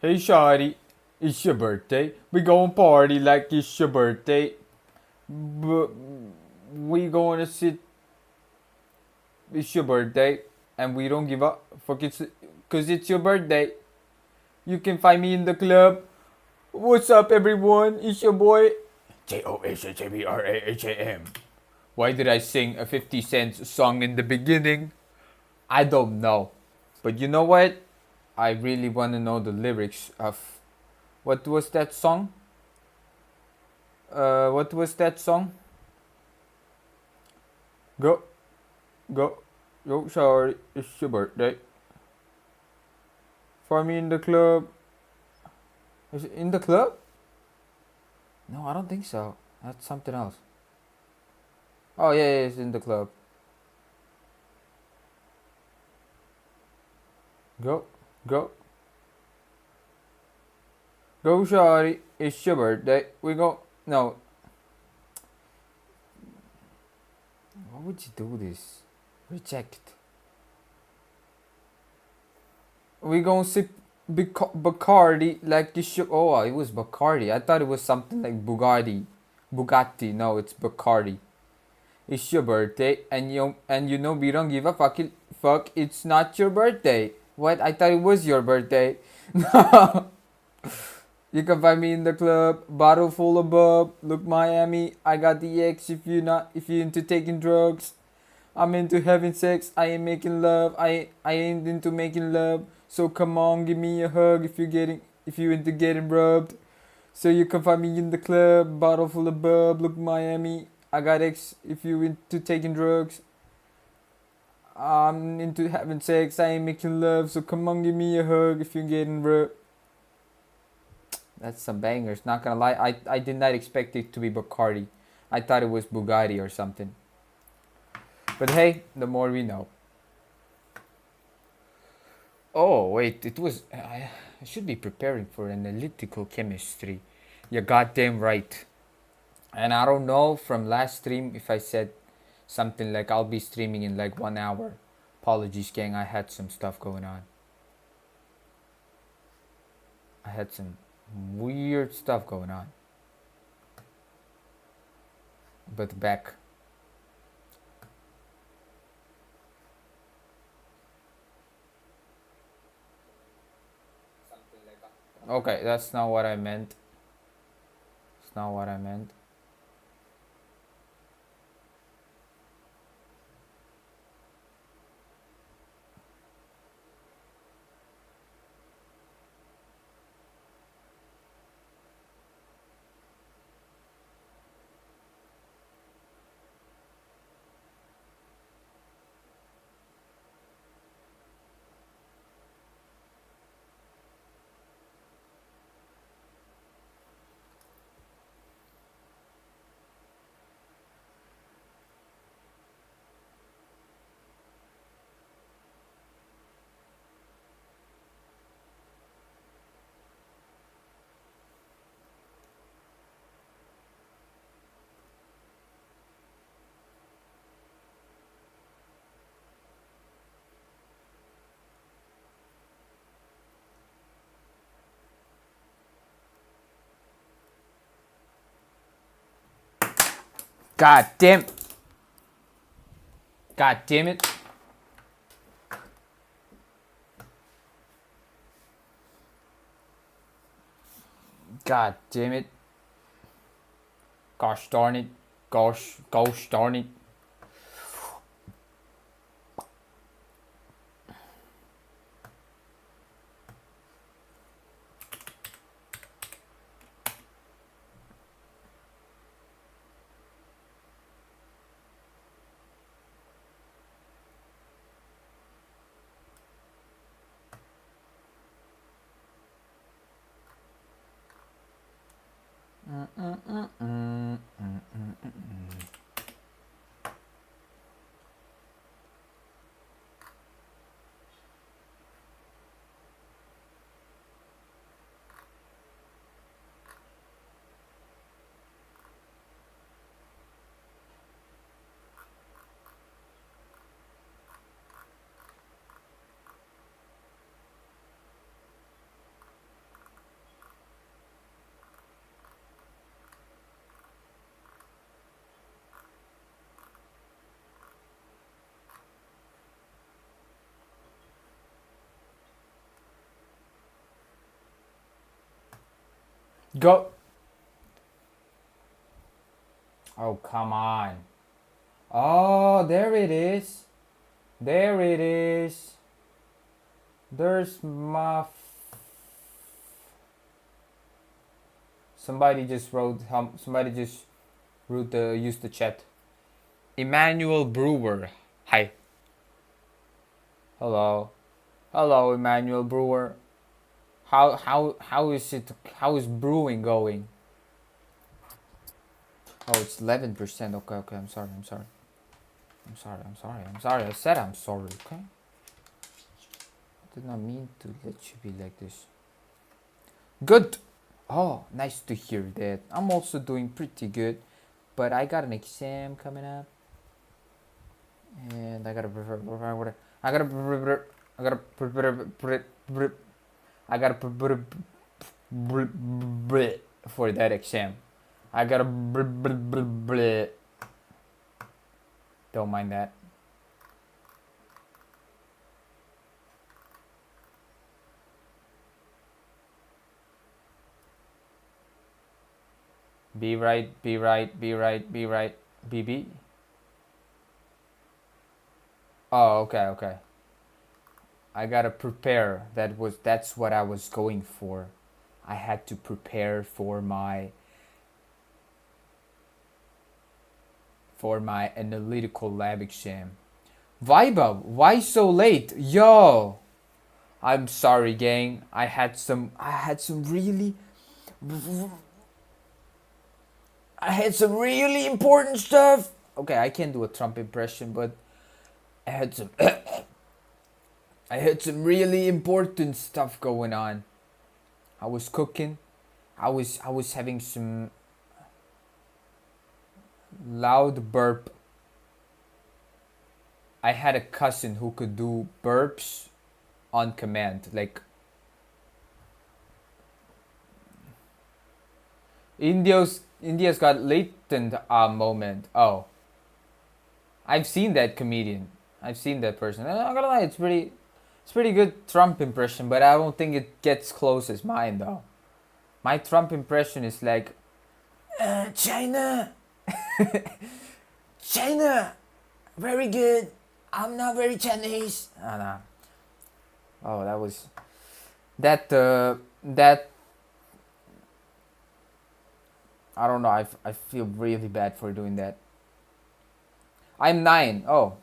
Hey shawty, it's your birthday. We gon' party like it's your birthday. But we gonna sit, it's your birthday. And we don't give up, fuck it's, cause it's your birthday. You can find me in the club. What's up everyone, it's your boy JOHHABRAHAM. Why did I sing a 50 Cent song in the beginning? I don't know. But you know what? I really wanna know the lyrics of, what was that song? What was that song? Go, go, go, sorry, it's your birthday. Find me in the club. Is it in the club? No, I don't think so. That's something else. Oh, yeah, yeah, it's in the club. Go, go, go, sorry, it's your birthday. We go. No. Why would you do this? Reject. We gonna sip Bacardi like you should. Oh, it was Bacardi. I thought it was something like Bugatti. Bugatti. No, it's Bacardi. It's your birthday, and you know we don't give a fuck. It's not your birthday. What? I thought it was your birthday. No. You can find me in the club, bottle full of bub. Look, Miami, I got the X. If you into taking drugs, I'm into having sex. I ain't making love. I ain't into making love. So come on, give me a hug if you into getting rubbed. So you can find me in the club, bottle full of bub. Look, Miami, I got X. If you into taking drugs, I'm into having sex. I ain't making love. So come on, give me a hug if you're getting rubbed. That's some bangers. Not gonna lie, I did not expect it to be Bacardi. I thought it was Bugatti or something. But hey, the more we know. Oh wait, it was. I should be preparing for analytical chemistry. You're goddamn right. And I don't know from last stream if I said something like I'll be streaming in like 1 hour. Apologies, gang. I had some stuff going on. I had some weird stuff going on. But back. Okay, that's not what I meant. It's not what I meant. God damn. God damn it. God damn it. Gosh darn it. Gosh darn it. Go. Oh, come on. Oh, there it is. There it is. There's my. Somebody just wrote. Somebody just wrote used the chat. Emmanuel Brewer. Hi. Hello. Hello, Emmanuel Brewer. How is it? How is brewing going? Oh, it's 11%. Okay, okay. I'm sorry. I'm sorry. I'm sorry. I'm sorry. I'm sorry. I said I'm sorry. Okay. I did not mean to let you be like this. Good. Oh, nice to hear that. I'm also doing pretty good, but I got an exam coming up, and I gotta prepare. I gotta prepare. I gotta prepare. I gotta prepare for that exam. I gotta. Don't mind that. Be right, be right, be right, be right, BB. Oh, okay, okay. I gotta prepare. That's what I was going for. I had to prepare for my analytical lab exam. Vibe, why so late? Yo, I'm sorry, gang. I had some really important stuff. Okay, I can't do a Trump impression, but I had some I had some really important stuff going on. I was cooking. I was having some loud burp. I had a cousin who could do burps on command. Like India's got latent moment. Oh, I've seen that comedian. I've seen that person. I'm not gonna lie, it's pretty good Trump impression, but I don't think it gets close as mine though. My Trump impression is like, China, China, very good. I'm not very Chinese. No. Oh, that was that. That I don't know. I feel really bad for doing that. I'm 9. Oh,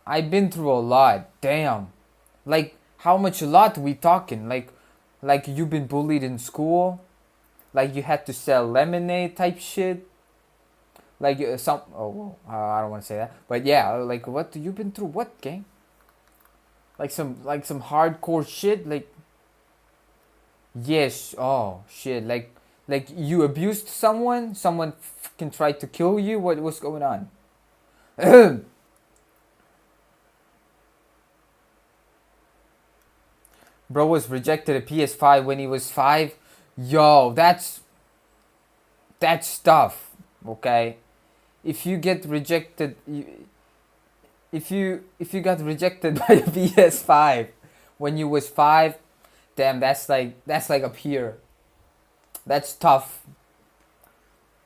I've been through a lot. Damn. Like how much a lot we talking? Like you've been bullied in school. Like you had to sell lemonade type shit. Like some. Oh, I don't want to say that. But yeah, like what you've been through? What, gang? Like some hardcore shit. Like yes. Oh shit. Like you abused someone. Someone can try to kill you. What's going on? Bro was rejected a PS5 when he was 5. Yo, that's tough. Okay, if you get rejected, if you got rejected by a PS5 when you was 5, damn, that's like up here. That's tough.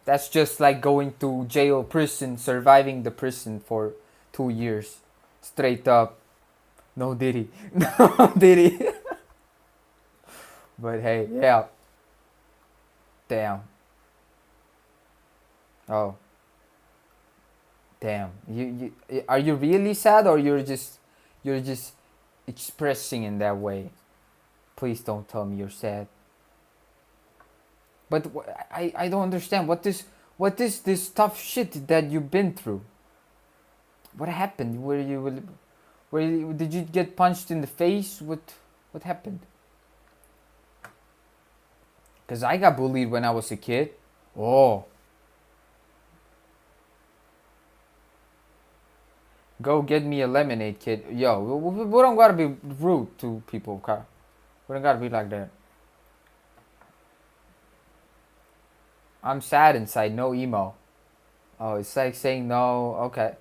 That's just like going to jail, prison, surviving the prison for 2 years, straight up. No Diddy, no Diddy. But hey, yeah. Damn. Oh. Damn. You are you really sad, or you're just expressing in that way? Please don't tell me you're sad. But I don't understand what is this tough shit that you've been through? What happened? Did you get punched in the face? What happened? Cause I got bullied when I was a kid. Oh. Go get me a lemonade, kid. Yo, we don't gotta be rude to people, okay? We don't gotta be like that. I'm sad inside, no emo. Oh, it's like saying no, okay.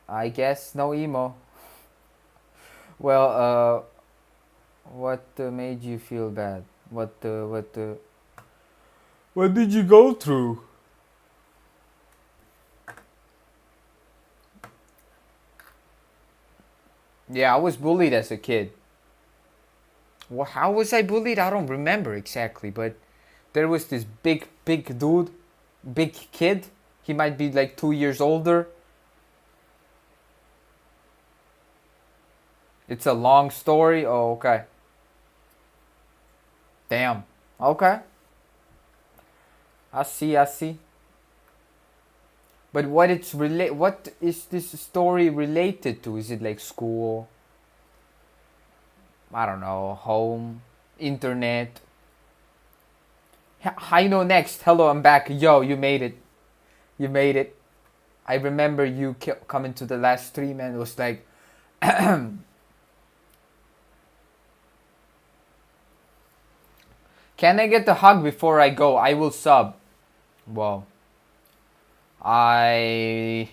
I guess no emo. Well, what made you feel bad? What What did you go through? Yeah, I was bullied as a kid. Well, how was I bullied? I don't remember exactly, but there was this big dude, big kid. He might be like 2 years older. It's a long story. Oh, okay. Damn. Okay. I see. But what is this story related to? Is it like school? I don't know, home, internet. I know next. Hello, I'm back. Yo, you made it. You made it. I remember you coming to the last stream and it was like, can I get the hug before I go? I will sub. Well, I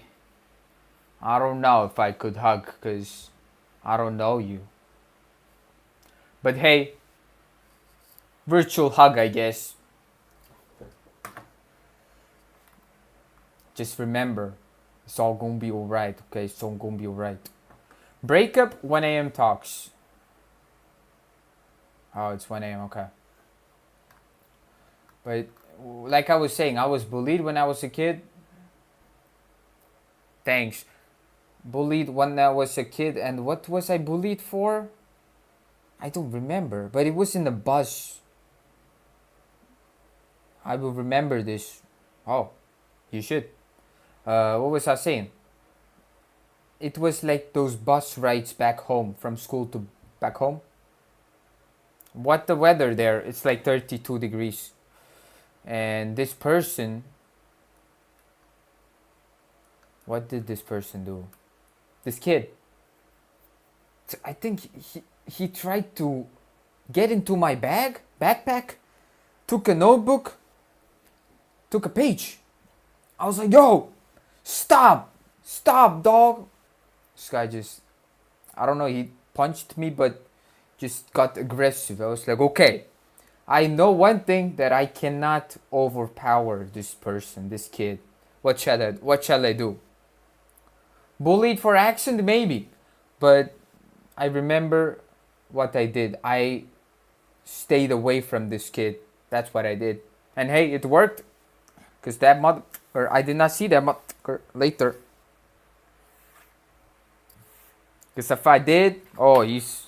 don't know if I could hug because I don't know you. But hey, virtual hug, I guess. Just remember, it's all gonna be alright, okay? It's all gonna be alright. Breakup, 1 a.m. talks. Oh, it's 1 a.m., okay. But, like I was saying, I was bullied when I was a kid. Thanks. Bullied when I was a kid, and what was I bullied for? I don't remember, but it was in the bus. I will remember this. Oh, you should. What was I saying? It was like those bus rides back home, from school to back home. What the weather there? It's like 32 degrees. And this person, what did this person do? This kid, I think he tried to get into my backpack, took a notebook, took a page. I was like, yo, stop, dog. This guy just, I don't know, he punched me, but just got aggressive. I was like, okay, I know one thing, that I cannot overpower this person, this kid. What shall I do? Bullied for accent, maybe. But I remember what I did. I stayed away from this kid. That's what I did. And hey, it worked. Because that I did not see that later. Because if I did, oh, he's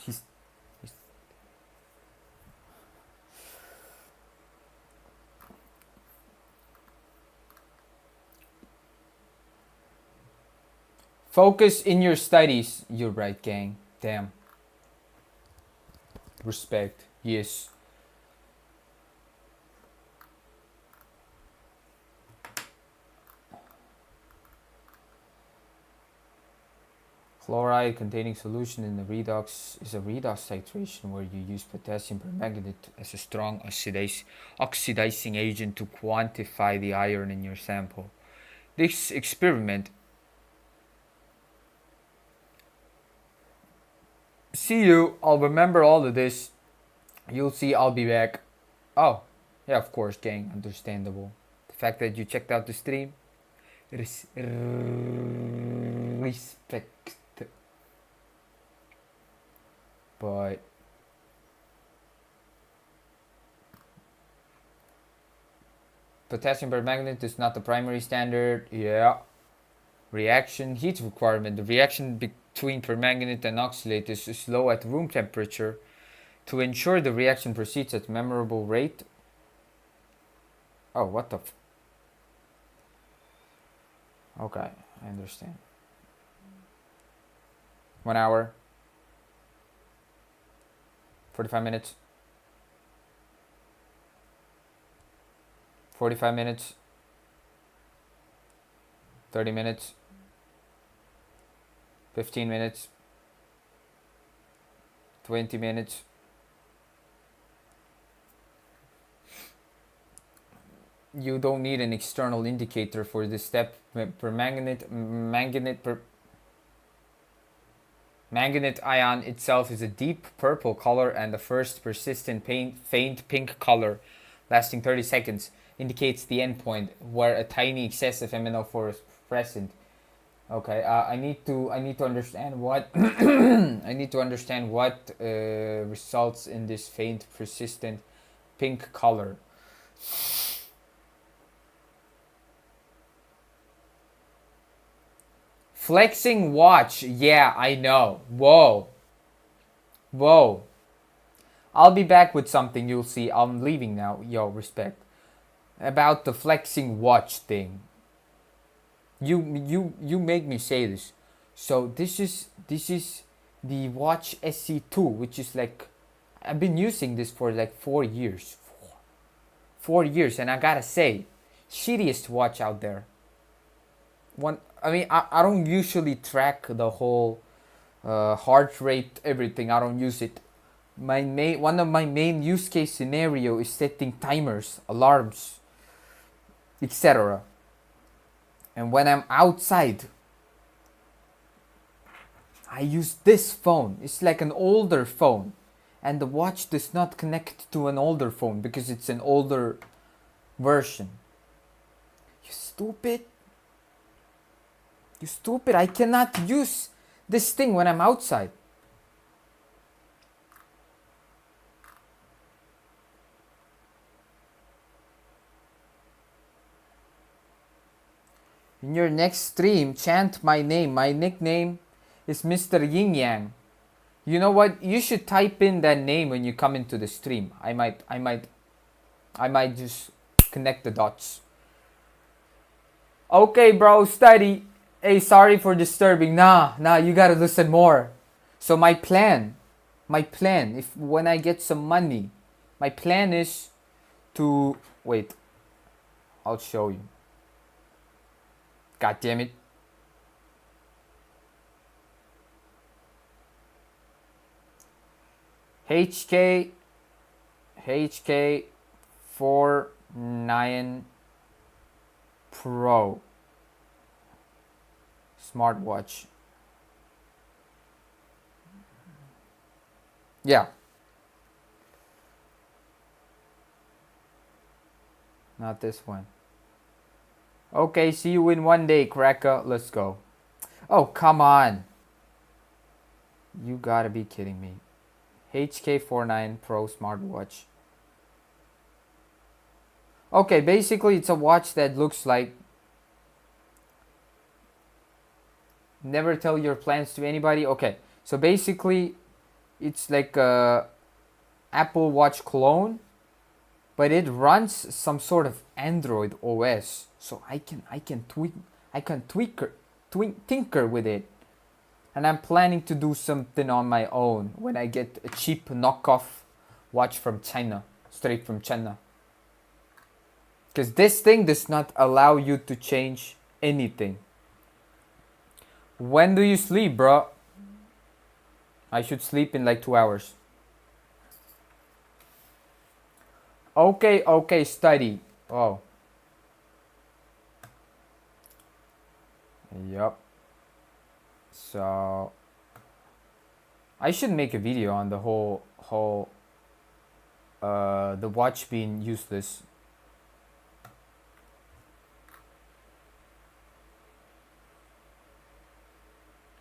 focus in your studies. You're right, gang. Damn. Respect. Yes. Chloride containing solution in the redox is a redox titration where you use potassium permanganate as a strong oxidizing agent to quantify the iron in your sample. This experiment. See you. I'll remember all of this. You'll see I'll be back. Oh, yeah, of course, gang. Understandable. The fact that you checked out the stream. Respect. But potassium permanganate is not the primary standard. Yeah. Reaction heat requirement. The reaction between permanganate and oxalate is slow at room temperature. To ensure the reaction proceeds at memorable rate. Oh, what the okay, I understand. 1 hour. 45 minutes. 45 minutes. 30 minutes. 15 minutes. 20 minutes. You don't need an external indicator for this step. Manganate ion itself is a deep purple color and the first persistent faint pink color lasting 30 seconds. indicates the endpoint where a tiny excess of MnO4 is present. Okay, I need to understand what I need to understand what results in this faint, persistent pink color. Flexing watch. Yeah, I know. Whoa. Whoa. I'll be back with something, you'll see. I'm leaving now. Yo, respect. About the flexing watch thing. You make me say this. So this is the watch SC2, which is like, I've been using this for like 4 years. 4 years, and I gotta say, shittiest watch out there. I don't usually track the whole heart rate, everything. I don't use it. One of my main use case scenario is setting timers, alarms, etc. And when I'm outside, I use this phone. It's like an older phone, and the watch does not connect to an older phone because it's an older version. You stupid. You stupid. I cannot use this thing when I'm outside. In your next stream, chant my name. My nickname is Mr. Yin Yang. You know what? You should type in that name when you come into the stream. I might just connect the dots. Okay, bro, study. Hey, sorry for disturbing. Nah, you gotta listen more. So my plan, if when I get some money, my plan is to wait. I'll show you. God damn it. HK 49 Pro smartwatch. Yeah. Not this one. Okay, see you in 1 day, cracker. Let's go. Oh, come on. You gotta be kidding me. HK49 Pro smartwatch. Okay, basically it's a watch that looks like, never tell your plans to anybody. Okay, so basically it's like a Apple Watch clone, but it runs some sort of Android OS. So I can tinker with it. And I'm planning to do something on my own when I get a cheap knockoff watch from China, straight from China. Because this thing does not allow you to change anything. When do you sleep, bro? I should sleep in like 2 hours. Okay, study. Oh. Yup. So I should make a video on the whole the watch being useless.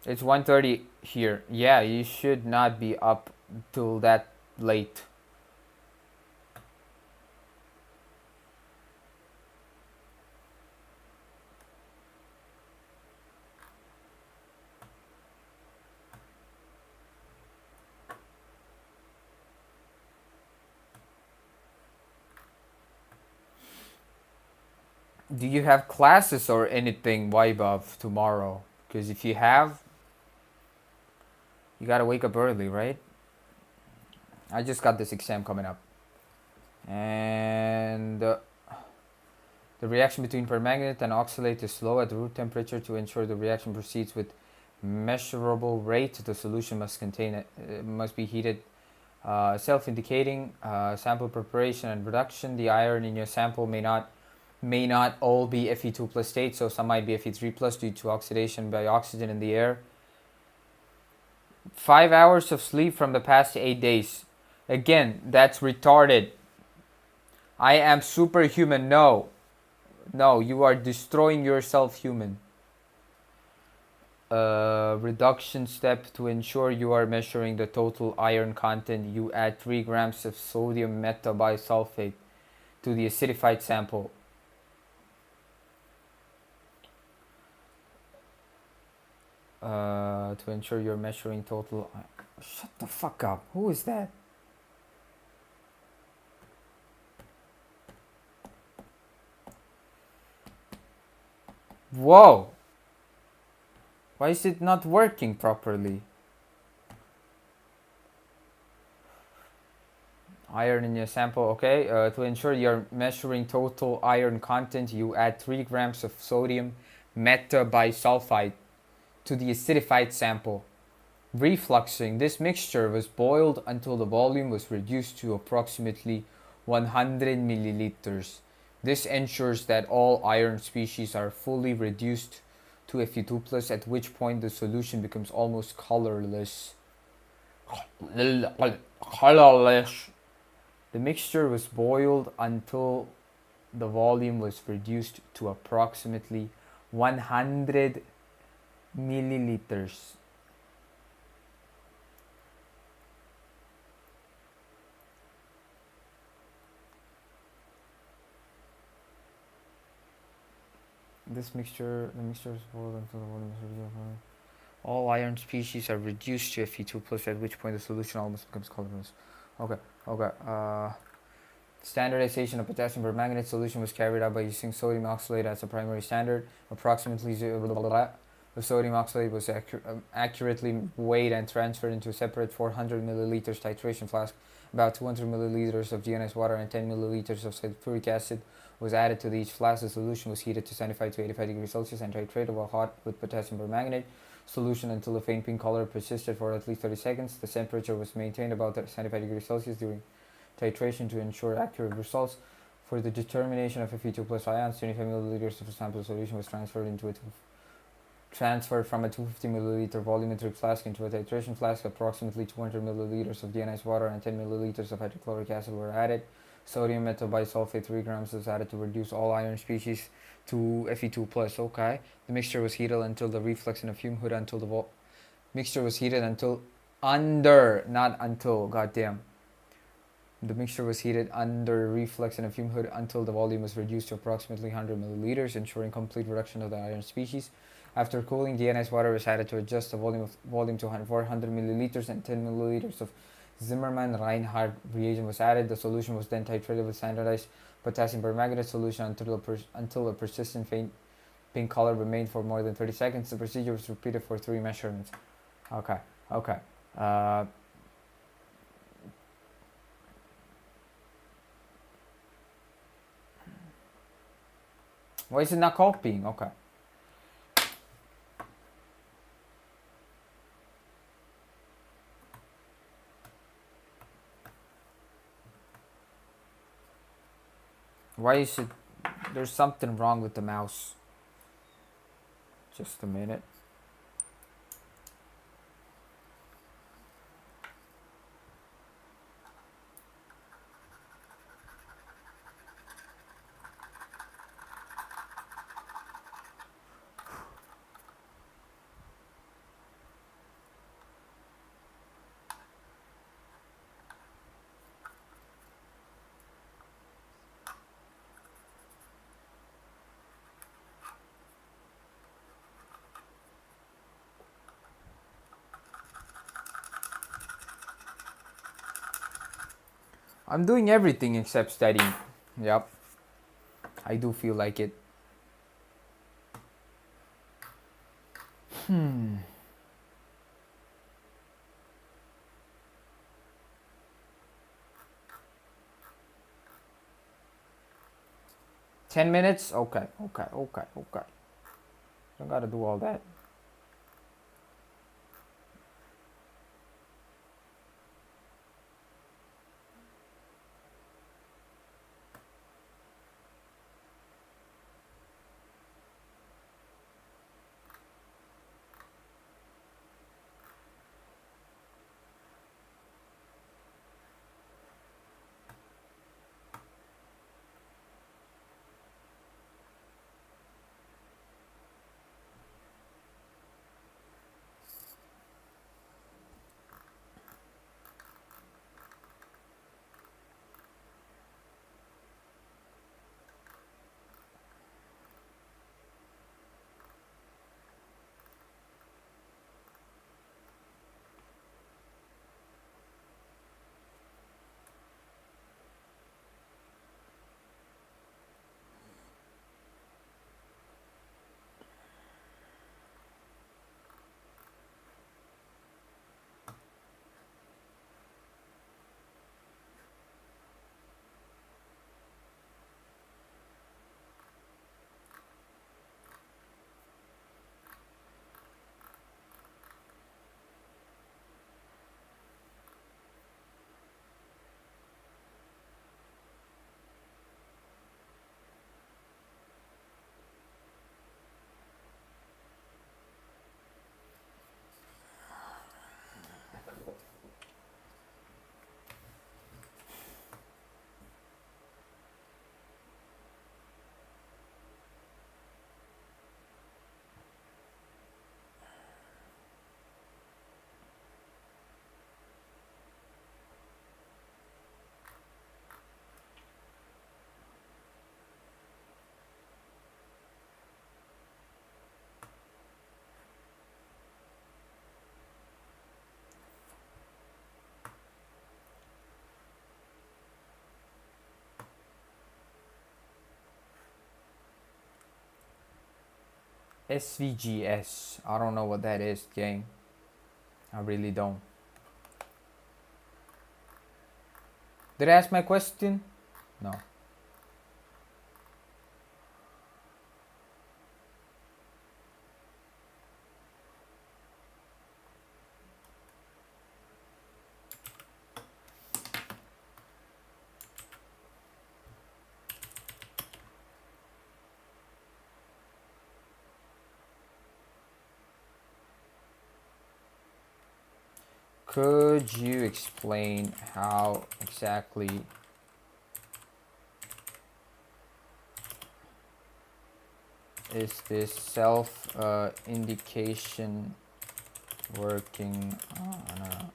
It's 1:30 here. Yeah, you should not be up till that late. Do you have classes or anything, Vaibhav, tomorrow? Because if you have, you gotta wake up early, right? I just got this exam coming up. And the reaction between permanganate and oxalate is slow at room temperature. To ensure the reaction proceeds with measurable rate, the solution must be heated. Self-indicating sample preparation and reduction. The iron in your sample may not all be Fe2 plus state, so some might be Fe3 plus due to oxidation by oxygen in the air. 5 hours of sleep from the past 8 days. Again, that's retarded. I am superhuman. No. No, you are destroying yourself, human. Reduction step to ensure you are measuring the total iron content. You add 3 grams of sodium metabisulfate to the acidified sample. To ensure you're measuring total. Shut the fuck up. Who is that? Whoa! Why is it not working properly? Iron in your sample, okay. To ensure you're measuring total iron content, you add 3 grams of sodium metabisulfite to the acidified sample. Refluxing, this mixture was boiled until the volume was reduced to approximately 100 milliliters. This ensures that all iron species are fully reduced to Fe2+, at which point the solution becomes almost colorless. Colorless. The mixture was boiled until the volume was reduced to approximately 100 milliliters. The mixture is boiled until the volume is reduced. All iron species are reduced to Fe2+, at which point the solution almost becomes colorless. Okay. Standardization of potassium permanganate solution was carried out by using sodium oxalate as a primary standard. Approximately the sodium oxalate was accurately weighed and transferred into a separate 400 milliliters titration flask. About 200 milliliters of deionized water and 10 milliliters of sulfuric acid was added to each flask. The solution was heated to 75 to 85 degrees Celsius and titrated while hot with potassium permanganate solution until the faint pink color persisted for at least 30 seconds. The temperature was maintained about 75 degrees Celsius during titration to ensure accurate results. For the determination of Fe2+ ions, 25 milliliters of the sample solution was transferred from a 250 milliliter volumetric flask into a titration flask. Approximately 200 milliliters of deionized water and 10 milliliters of hydrochloric acid were added. Sodium metabisulfate 3 grams was added to reduce all iron species to Fe2+. Okay. The mixture was heated until the reflux in a fume hood until the mixture was heated until not until, goddamn. The mixture was heated under reflux in a fume hood until the volume was reduced to approximately 100 milliliters, ensuring complete reduction of the iron species. After cooling, deionized water was added to adjust the volume to 400 milliliters, and 10 milliliters of Zimmermann-Reinhardt reagent was added. The solution was then titrated with standardized potassium permanganate solution until a persistent faint pink color remained for more than 30 seconds. The procedure was repeated for 3 measurements. Okay. Why is it not copying? Okay. Why is it... There's something wrong with the mouse. Just a minute. I'm doing everything except studying. Yep. I do feel like it. 10 minutes? Okay. Don't gotta do all that. SVGS. I don't know what that is, gang. I really don't. Did I ask my question? No. Could you explain how exactly is this self indication working on a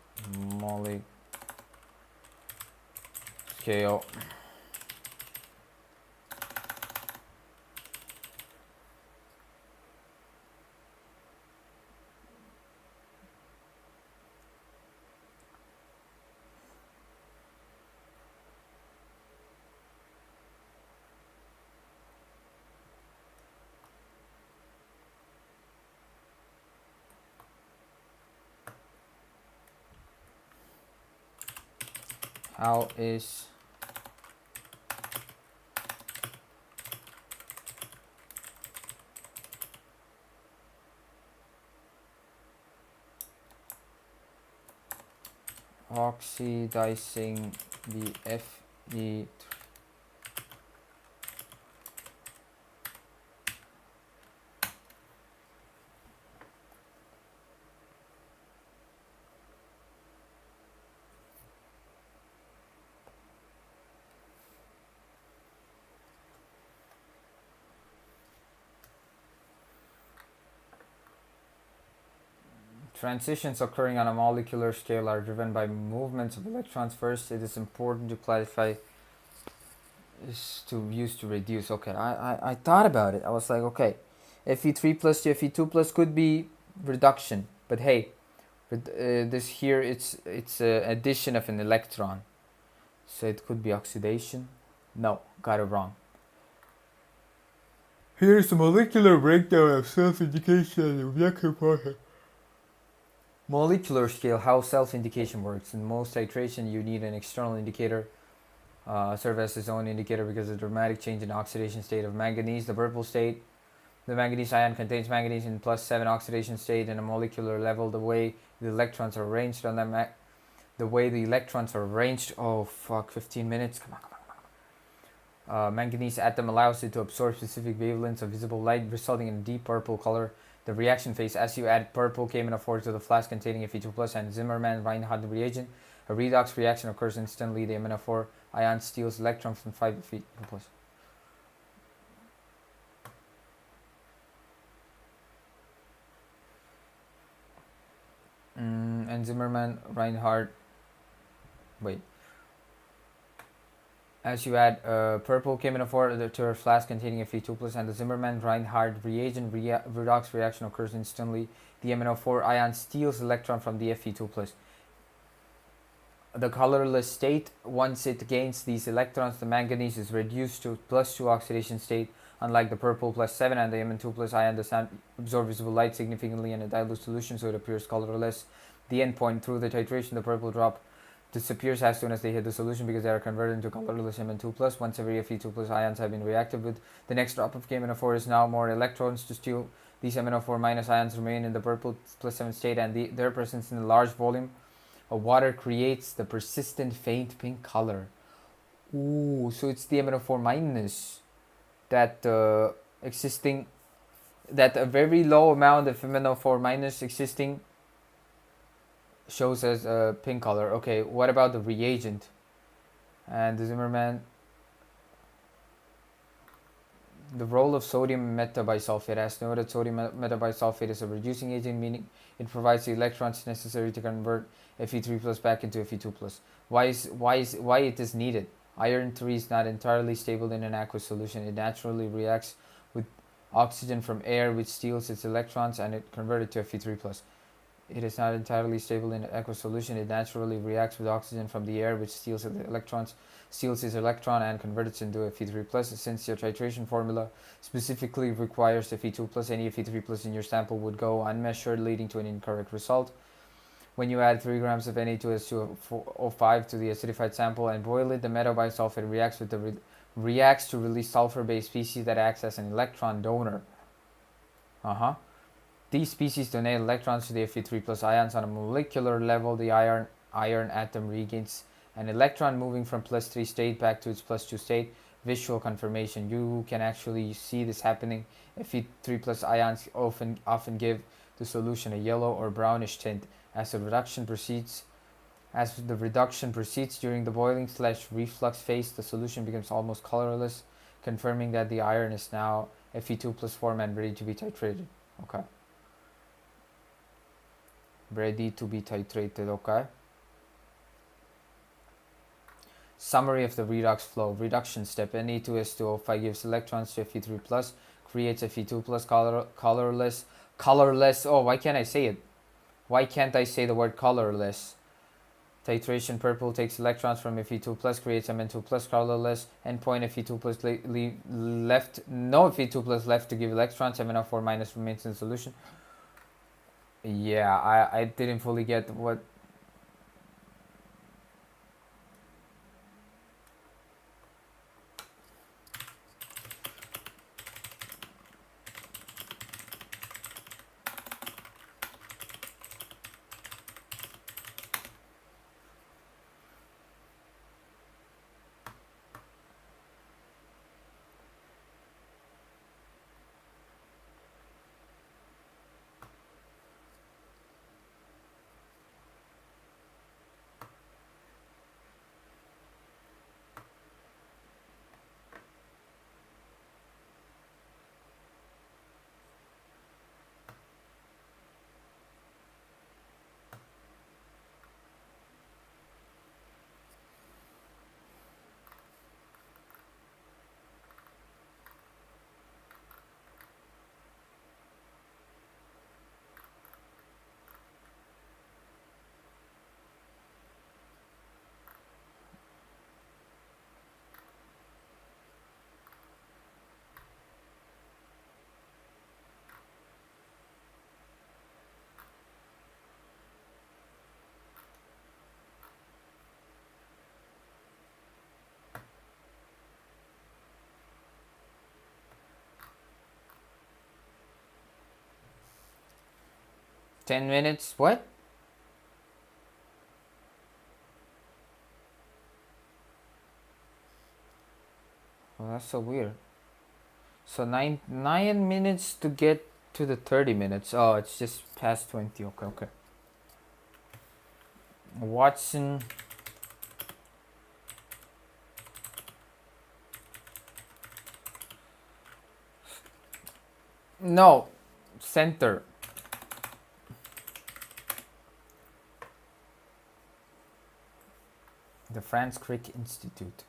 molecule scale? How is oxidizing the Fe? Transitions occurring on a molecular scale are driven by movements of electrons. First, it is important to clarify is to use to reduce. Okay, I thought about it. I was like, okay, Fe3 plus to Fe2 plus could be reduction, but hey, this here it's addition of an electron, so it could be oxidation. No, got it wrong. Here's a molecular breakdown of self-indication. Molecular scale, how self-indication works. In most titration, you need an external indicator serve as its own indicator because of the dramatic change in oxidation state of manganese. The purple state, the manganese ion contains manganese in +7 oxidation state in a molecular level. The way the electrons are arranged on that oh fuck, 15 minutes, come on. Manganese atom allows it to absorb specific wavelengths of visible light, resulting in a deep purple color. The reaction phase, as you add purple K-4 to the flask containing Fe2 plus and Zimmermann-Reinhardt reagent, a redox reaction occurs instantly. The MnO4 ion steals electrons from 5 Fe2 plus. And Zimmermann-Reinhardt, wait. As you add purple K-4 to a flask containing Fe2 plus and the Zimmermann-Reinhardt reagent, redox reaction occurs instantly. The MnO4 ion steals electron from the Fe2 plus. The colorless state, once it gains these electrons, the manganese is reduced to +2 oxidation state. Unlike the purple +7 and the Mn2 plus ion does not absorb visible light significantly in a dilute solution, so it appears colorless. The endpoint, through the titration, the purple drop disappears as soon as they hit the solution because they are converted into colorless Mn2 plus. Once every Fe2 plus ions have been reacted with, the next drop of K-4 is now more electrons to steal. These MnO4 minus ions remain in the purple +7 state, and their presence in a large volume of water creates the persistent faint pink color. Ooh, so it's the MnO4 minus that existing, that a very low amount of MnO4 minus existing shows as a pink color. Okay, what about the reagent? And the Zimmermann, the role of sodium metabisulfate. As noted, sodium metabisulfate is a reducing agent, meaning it provides the electrons necessary to convert Fe3 plus back into Fe2 plus. Why it is needed? Iron 3 is not entirely stable in an aqueous solution. It naturally reacts with oxygen from air, which steals its electrons, and it converts it to Fe3 plus. It is not entirely stable in aqueous solution. It naturally reacts with oxygen from the air, which steals its electron and converts it into Fe3+. Since your titration formula specifically requires Fe2+, any Fe3+ in your sample would go unmeasured, leading to an incorrect result. When you add 3 grams of Na2SO5 to the acidified sample and boil it, the metabisulfate reacts to release sulfur-based species that acts as an electron donor. These species donate electrons to the Fe3+ ions. On a molecular level, the iron atom regains an electron, moving from +3 state back to its +2 state. Visual confirmation. You can actually see this happening. Fe3+ ions often give the solution a yellow or brownish tint. As the reduction proceeds during the boiling/reflux phase, the solution becomes almost colorless, confirming that the iron is now Fe2+ form and ready to be titrated. Okay. Ready to be titrated, okay. Summary of the redox flow. Reduction step. Na2S2O5 gives electrons to Fe3+, creates Fe2+, colorless. Oh, why can't I say it? Why can't I say the word colorless? Titration. Purple takes electrons from Fe2+, creates Mn2+, colorless. Endpoint Fe2+ left, no Fe2+ left to give electrons. MnO4- remains in solution. Yeah, I didn't fully get what. Ten minutes? What? Well, that's so weird. So 9 minutes to get to the 30 minutes. Oh, it's just past 20. Okay. Watson. No. Center. The Franz Crick Institute.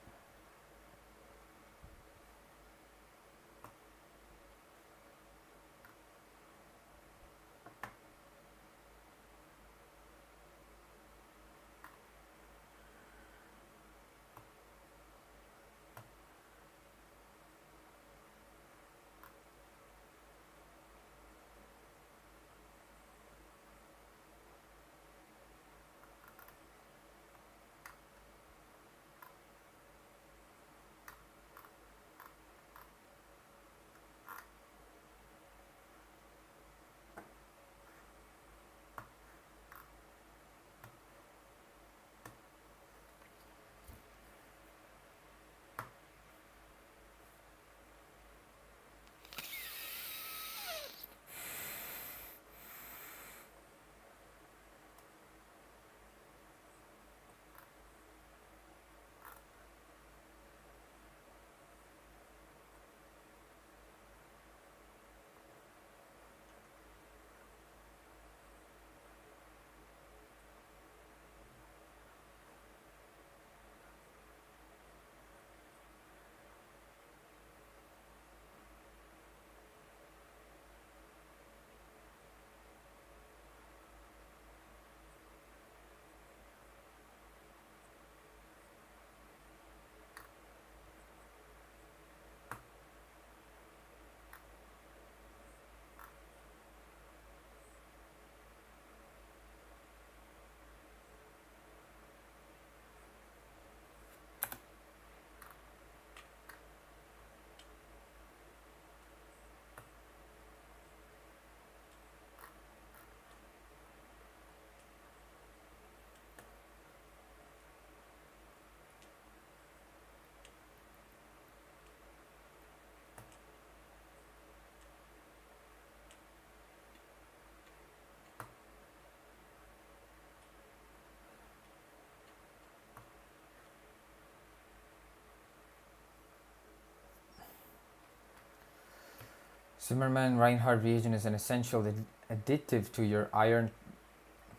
Zimmermann-Reinhardt reagent is an essential additive to your iron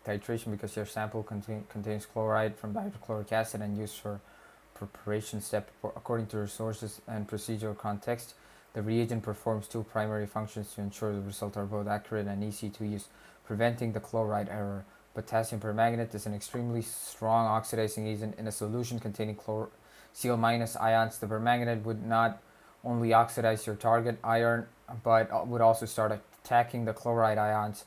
titration because your sample contains chloride from hydrochloric acid and used for preparation step. According to resources and procedural context, the reagent performs two primary functions to ensure the results are both accurate and easy to use, preventing the chloride error. Potassium permanganate is an extremely strong oxidizing agent. In a solution containing Cl- ions, the permanganate would not only oxidize your target iron, but would also start attacking the chloride ions,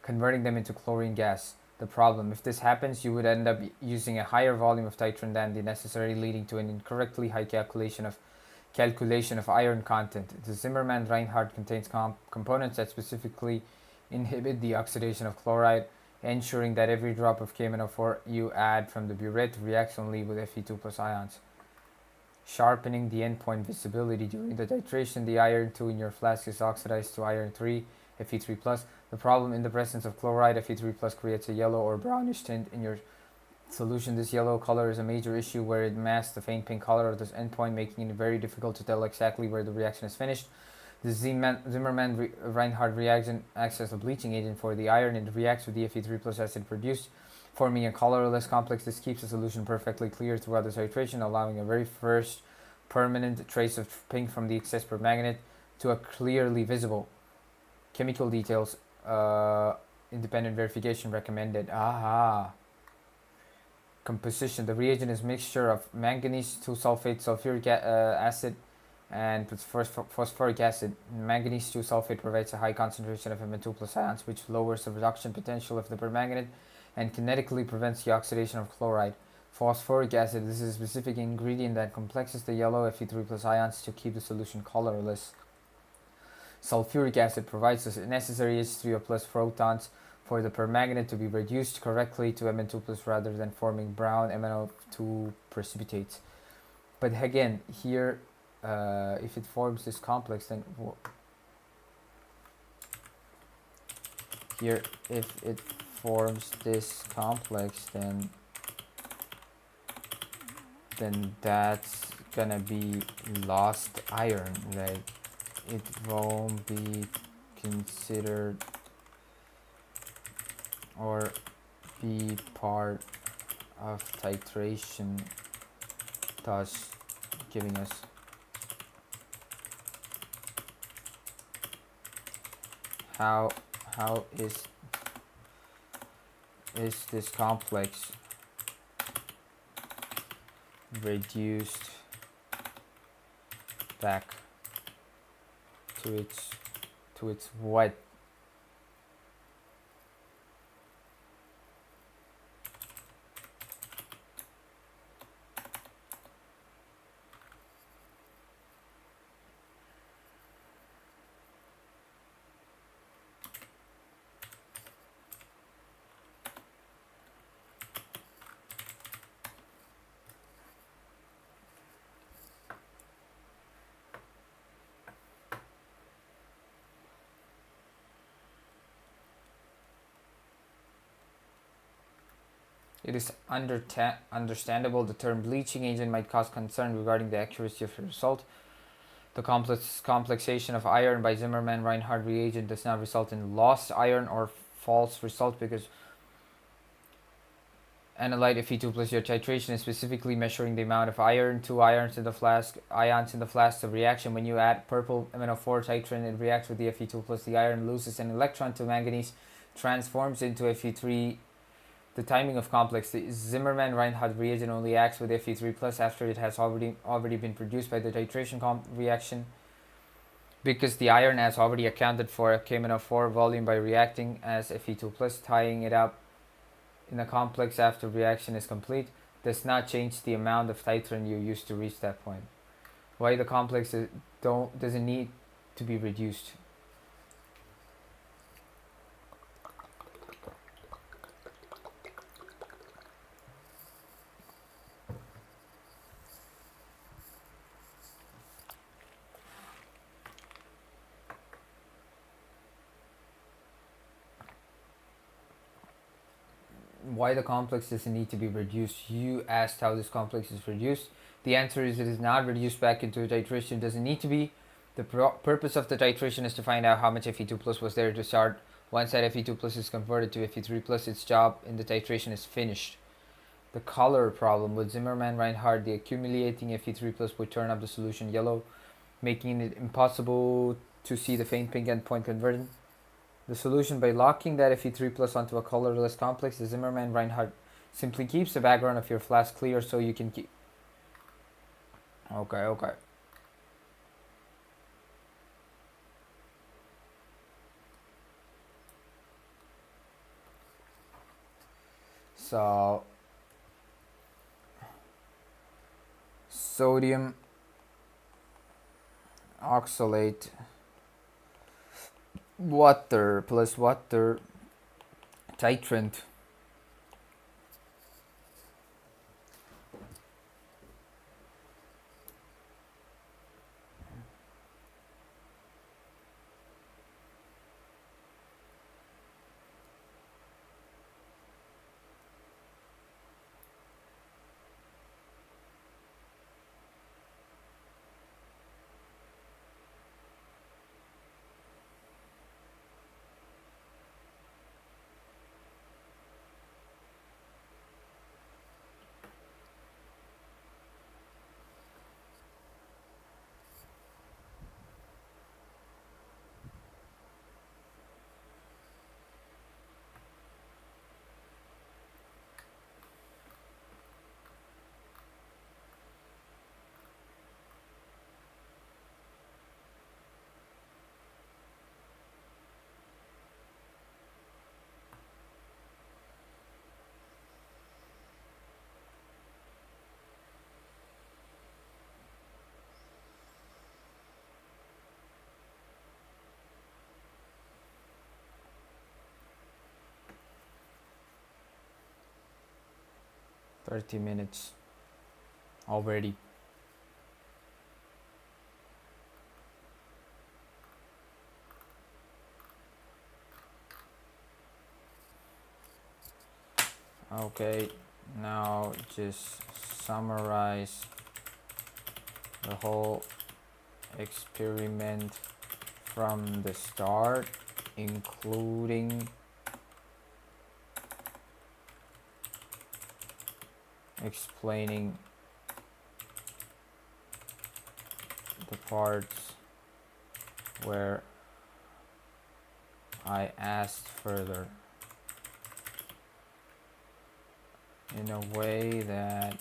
converting them into chlorine gas. The problem: if this happens, you would end up using a higher volume of titrant than the necessary, leading to an incorrectly high calculation of iron content. The Zimmermann-Reinhardt contains components that specifically inhibit the oxidation of chloride, ensuring that every drop of KMnO4 you add from the burette reacts only with Fe2 plus ions. Sharpening the endpoint visibility. During the titration, the iron 2 in your flask is oxidized to iron 3, Fe3 plus. The problem: in the presence of chloride, Fe3 plus creates a yellow or brownish tint in your solution. This yellow color is a major issue where it masks the faint pink color of this endpoint, making it very difficult to tell exactly where the reaction is finished. The Zimmermann-Reinhardt reagent acts as a bleaching agent for the iron. It reacts with the Fe3 plus acid produced, forming a colorless complex. This keeps the solution perfectly clear throughout the titration, allowing a very first permanent trace of pink from the excess permanganate to a clearly visible. Chemical details, independent verification recommended. Aha. Composition. The reagent is a mixture of manganese 2-sulfate, sulfuric acid, and phosphoric acid. Manganese 2-sulfate provides a high concentration of Mn2 plus ions, which lowers the reduction potential of the permanganate and kinetically prevents the oxidation of chloride. Phosphoric acid. This is a specific ingredient that complexes the yellow Fe3 plus ions to keep the solution colorless. Sulfuric acid provides the necessary H3O plus protons for the permanganate to be reduced correctly to Mn2 plus rather than forming brown MnO2 precipitates. But again, here, if it forms this complex, then here, if it forms this complex, then that's gonna be lost iron, right? It won't be considered or be part of titration, thus giving us how is this complex reduced back to its what? It is understandable the term bleaching agent might cause concern regarding the accuracy of the result. The complexation of iron by Zimmermann-Reinhardt reagent does not result in lost iron or false result because analyte Fe2 plus your titration is specifically measuring the amount of iron, 2 ions in the flask, The reaction: when you add purple MnO4 titrant, it reacts with the Fe2 plus. The iron loses an electron to manganese, transforms into Fe3. The timing of complex: the Zimmermann-Reinhardt reagent only acts with Fe3 plus after it has already been produced by the titration reaction, because the iron has already accounted for a KMnO4 volume by reacting as Fe2 plus. Tying it up in a complex after reaction is complete does not change the amount of titrant you use to reach that point. Why the complex doesn't need to be reduced? Why the complex doesn't need to be reduced? You asked how this complex is reduced. The answer is it is not reduced back into titration. It doesn't need to be. The purpose of the titration is to find out how much Fe2 plus was there to start. Once that Fe2 plus is converted to Fe3 plus, its job in the titration is finished. The color problem with Zimmermann-Reinhardt, the accumulating Fe3 plus would turn up the solution yellow, making it impossible to see the faint pink endpoint conversion. The solution, by locking that Fe3 plus onto a colorless complex, the Zimmermann-Reinhardt simply keeps the background of your flask clear so you can keep... Okay. So, sodium oxalate, water plus water titrant. $30 already. Okay, now just summarize the whole experiment from the start, including explaining the parts where I asked further in a way that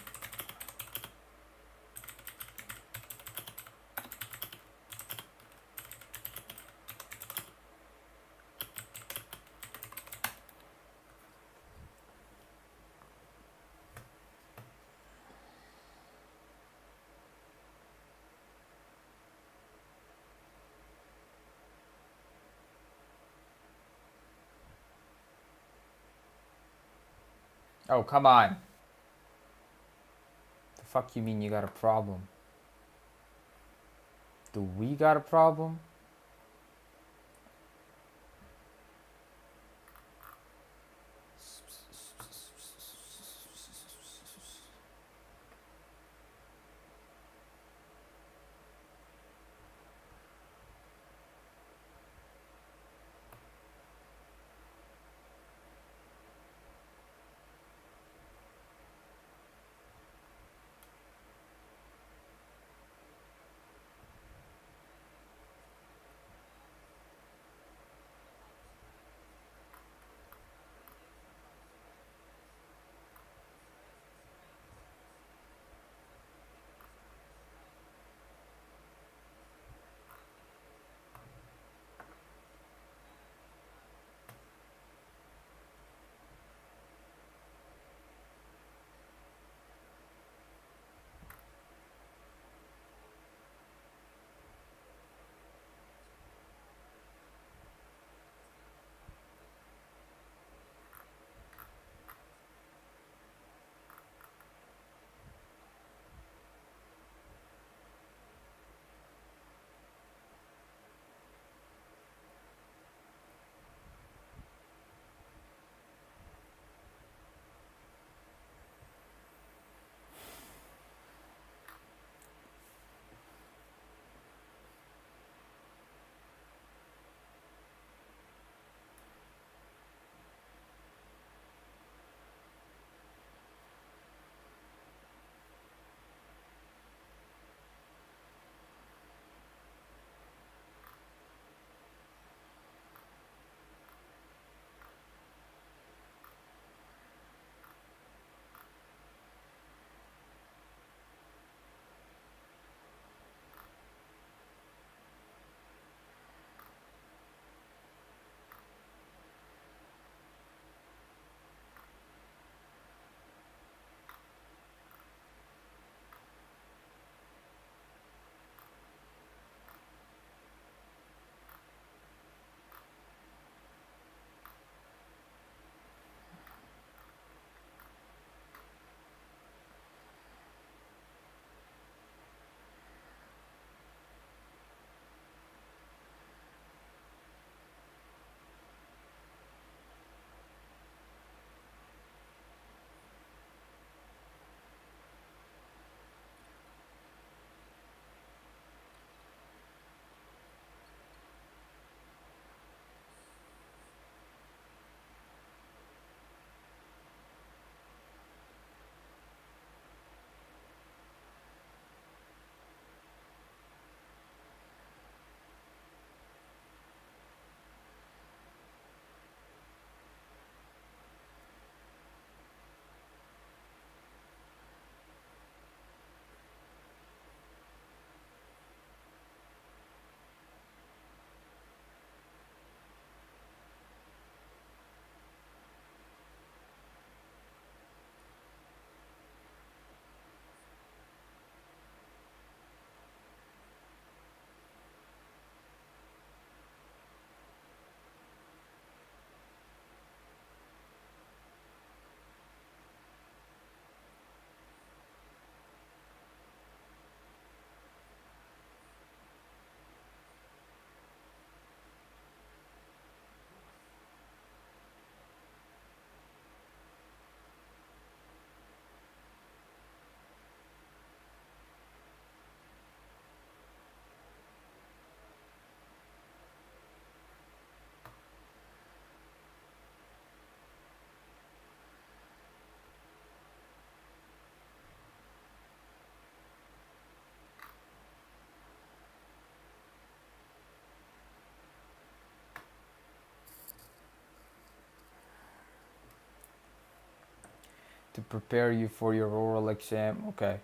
oh, come on. The fuck you mean you got a problem? Do we got a problem? to prepare you for your oral exam. Okay.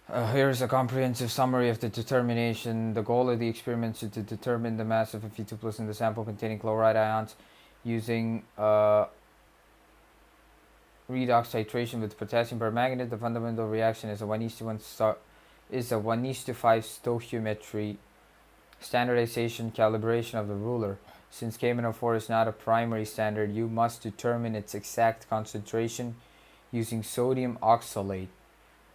Here's a comprehensive summary of the determination. The goal of the experiment is to determine the mass of Fe2 plus in the sample containing chloride ions using redox titration with potassium permanganate. The fundamental reaction is a 1:1 is a 1:5 stoichiometry standardization calibration of the ruler. Since KMnO4 is not a primary standard, you must determine its exact concentration using sodium oxalate.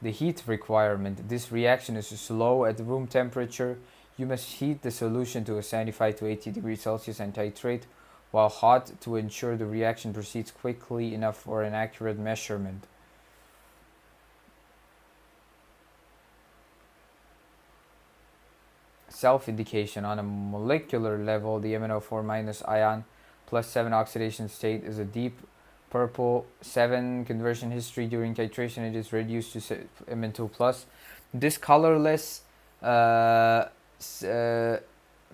The heat requirement. This reaction is slow at room temperature. You must heat the solution to a 75 to 80 degrees Celsius and titrate while hot to ensure the reaction proceeds quickly enough for an accurate measurement. Self-indication. On a molecular level, the MnO4 minus ion plus 7 oxidation state is a deep purple. 7 conversion history. During titration it is reduced to Mn2 plus. This colorless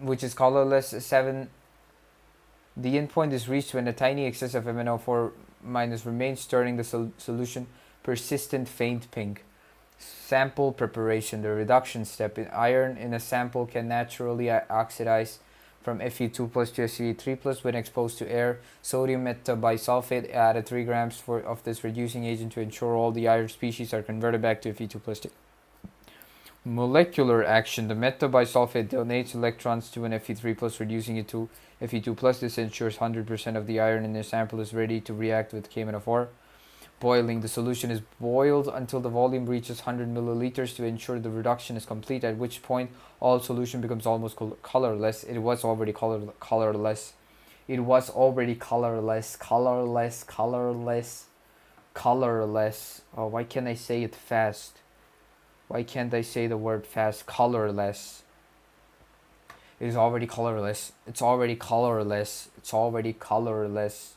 which is colorless 7, the endpoint is reached when a tiny excess of MnO4 minus remains, turning the solution persistent faint pink. Sample preparation. The reduction step. Iron in a sample can naturally oxidize from Fe2 plus to Fe3 plus when exposed to air. Sodium metabisulfate added 3 grams of this reducing agent to ensure all the iron species are converted back to Fe2 plus. Molecular action. The metabisulfate donates electrons to an Fe3 plus, reducing it to Fe2 plus. This ensures 100% of the iron in the sample is ready to react with KMnO4. Boiling. The solution is boiled until the volume reaches 100 milliliters to ensure the reduction is complete, at which point all solution becomes almost colorless. It was already colorless. It was already colorless. Oh, why can't I say it fast? Why can't I say the word fast? Colorless. It is already colorless. It's already colorless. It's already colorless.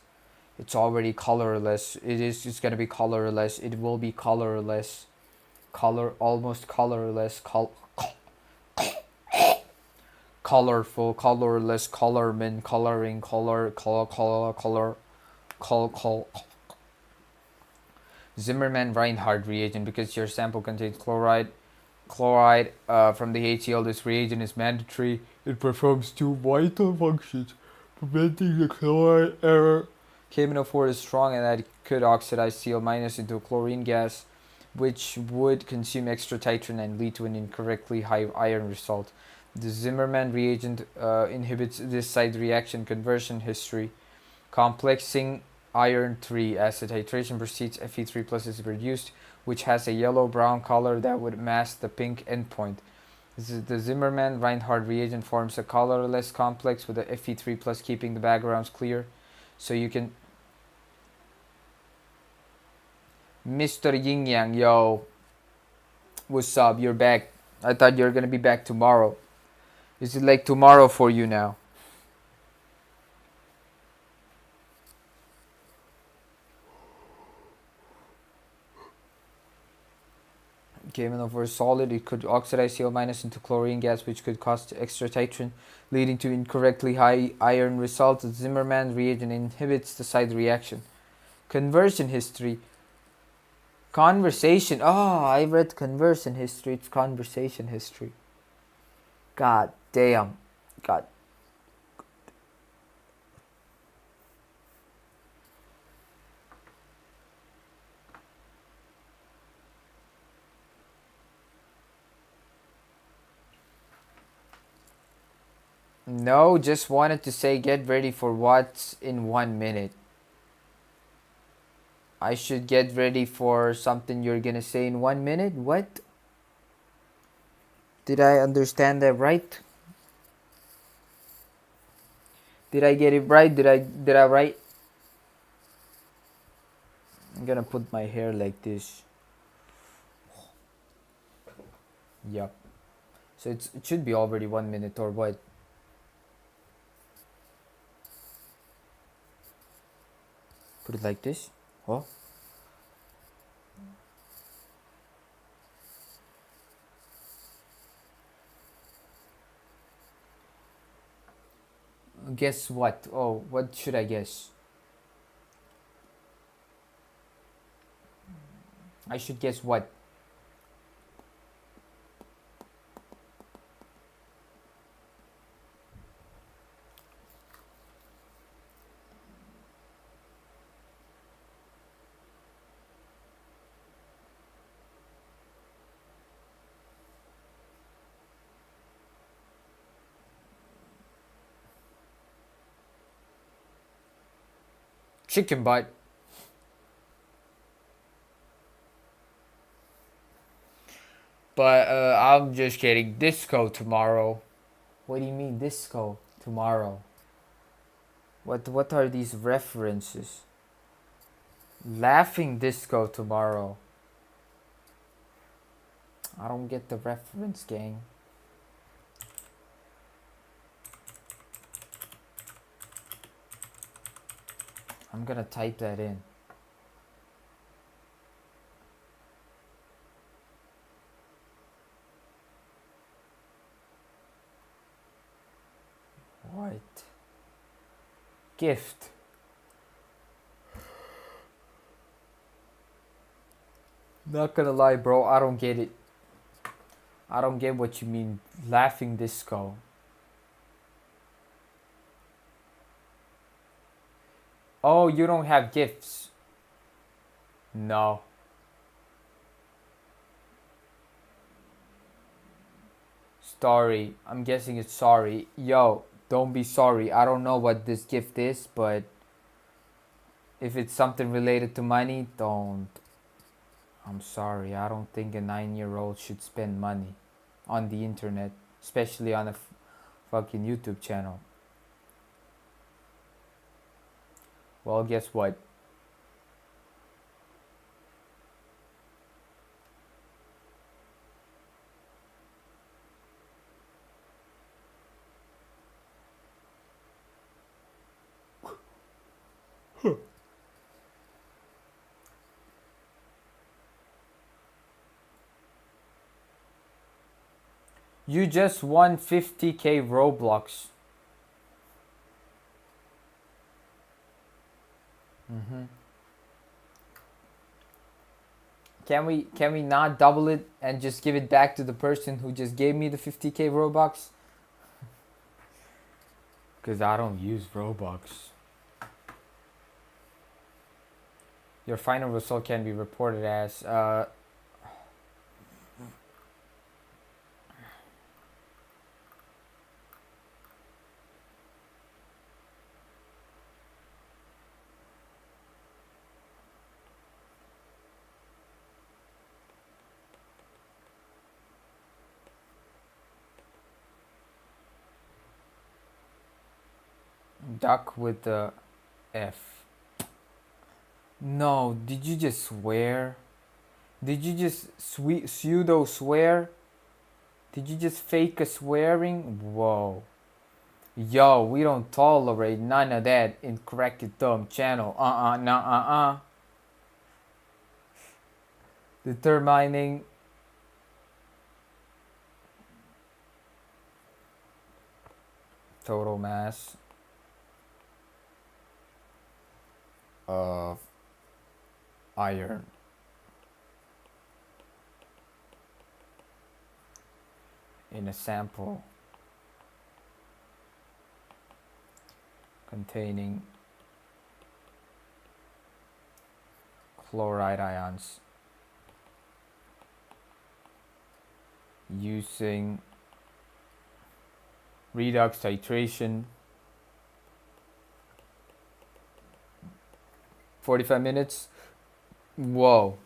It's already colorless. It's gonna be colorless. It will be colorless. Almost colorless. Colorful, colorless, colorman, coloring, color. Zimmermann-Reinhardt reagent. Because your sample contains chloride from the HCl, this reagent is mandatory. It performs 2 vital functions: preventing the chloride error. KMnO4 is strong and that it could oxidize Cl- into a chlorine gas, which would consume extra titration and lead to an incorrectly high iron result. The Zimmermann reagent inhibits this side reaction. Conversion history. Complexing iron 3. As the titration proceeds, Fe3 plus is reduced, which has a yellow-brown color that would mask the pink endpoint. The Zimmermann-Reinhardt reagent forms a colorless complex with a Fe3 plus, keeping the backgrounds clear. So you can... Mr. Yin Yang, yo. What's up? You're back. I thought you were gonna be back tomorrow. Is it like tomorrow for you now? KMnO4 is solid. It could oxidize Cl- into chlorine gas, which could cause extra titration, leading to incorrectly high iron result. The Zimmermann reagent inhibits the side reaction. Conversion history. Conversation. Oh, I read conversion history. It's conversation history. God damn. God. No, just wanted to say get ready for what's in 1 minute. I should get ready for something you're gonna say in 1 minute? What? Did I understand that right? Did I get it right? Did I right? I'm gonna put my hair like this. Yup. So it should be already 1 minute or what? Put it like this. Oh. Guess what? Oh, what should I guess? I should guess what? Chicken butt. But I'm just kidding. Disco tomorrow. What do you mean disco tomorrow? What are these references? Laughing disco tomorrow. I don't get the reference, gang. I'm gonna type that in. What? Gift. Not gonna lie, bro. I don't get it. I don't get what you mean. Laughing disco. Oh, you don't have gifts. No. Story. I'm guessing it's sorry. Yo, don't be sorry. I don't know what this gift is, but if it's something related to money, don't. I'm sorry. I don't think a 9-year-old should spend money on the internet, especially on a fucking YouTube channel. Well, guess what? You just won 50k Roblox. Can we not double it and just give it back to the person who just gave me the 50k Robux? Cause I don't use Robux. Your final result can be reported as duck with the F. No, did you just swear? Did you just pseudo swear? Did you just fake a swearing? Whoa. Yo, we don't tolerate none of that in Correct It Dumb channel. Determining total mass of iron in a sample containing chloride ions using redox titration 45 minutes. Whoa.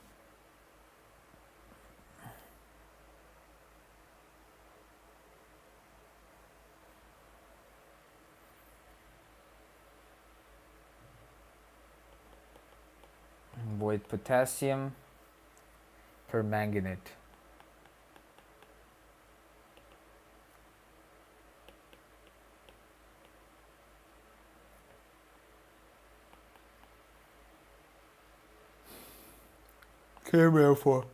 With potassium permanganate. Came here for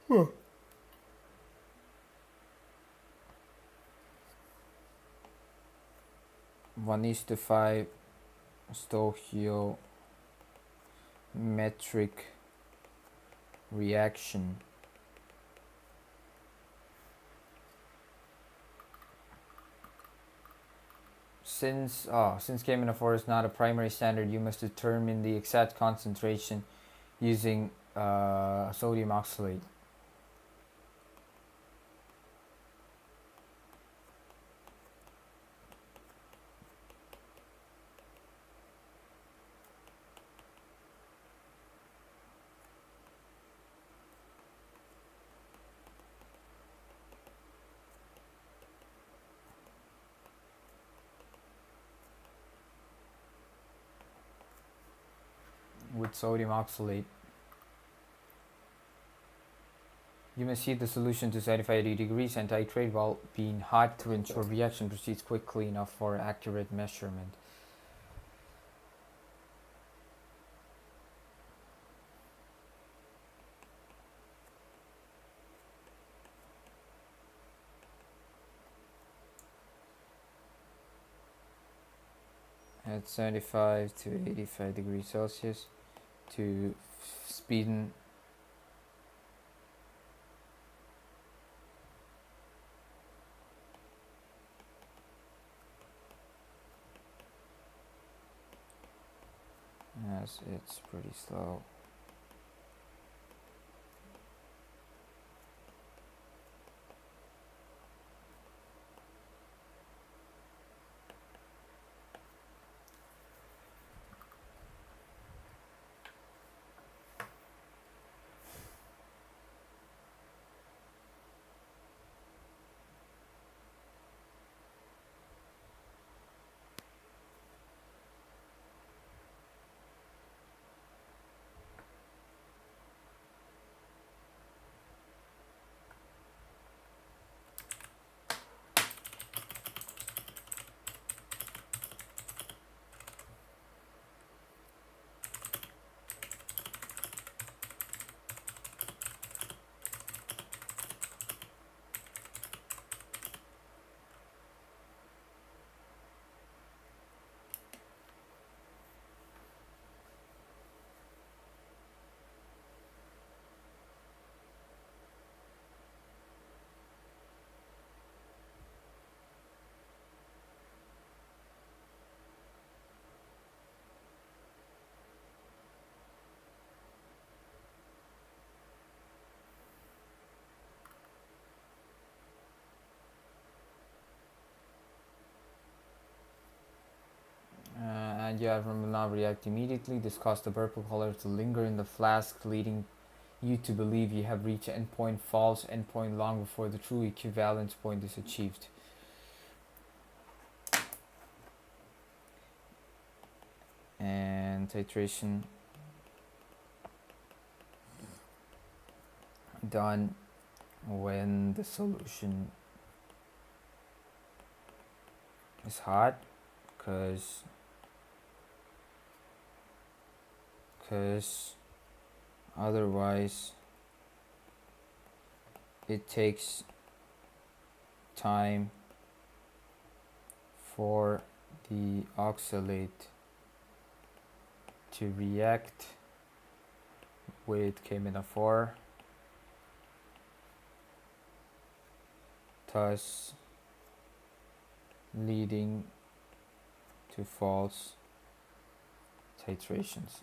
1:5 stoichiometric reaction. Since KMNO4 is not a primary standard, you must determine the exact concentration using sodium oxalate. With sodium oxalate, you must heat the solution to 75-80 degrees and titrate while being hot to ensure reaction proceeds quickly enough for accurate measurement. At 75 to 85 degrees Celsius to speeden as it's pretty slow. And you will not react immediately. This caused the purple color to linger in the flask, leading you to believe you have reached endpoint false endpoint long before the true equivalence point is achieved. And titration done when the solution is hot, because otherwise it takes time for the oxalate to react with KMNO4, thus leading to false titrations.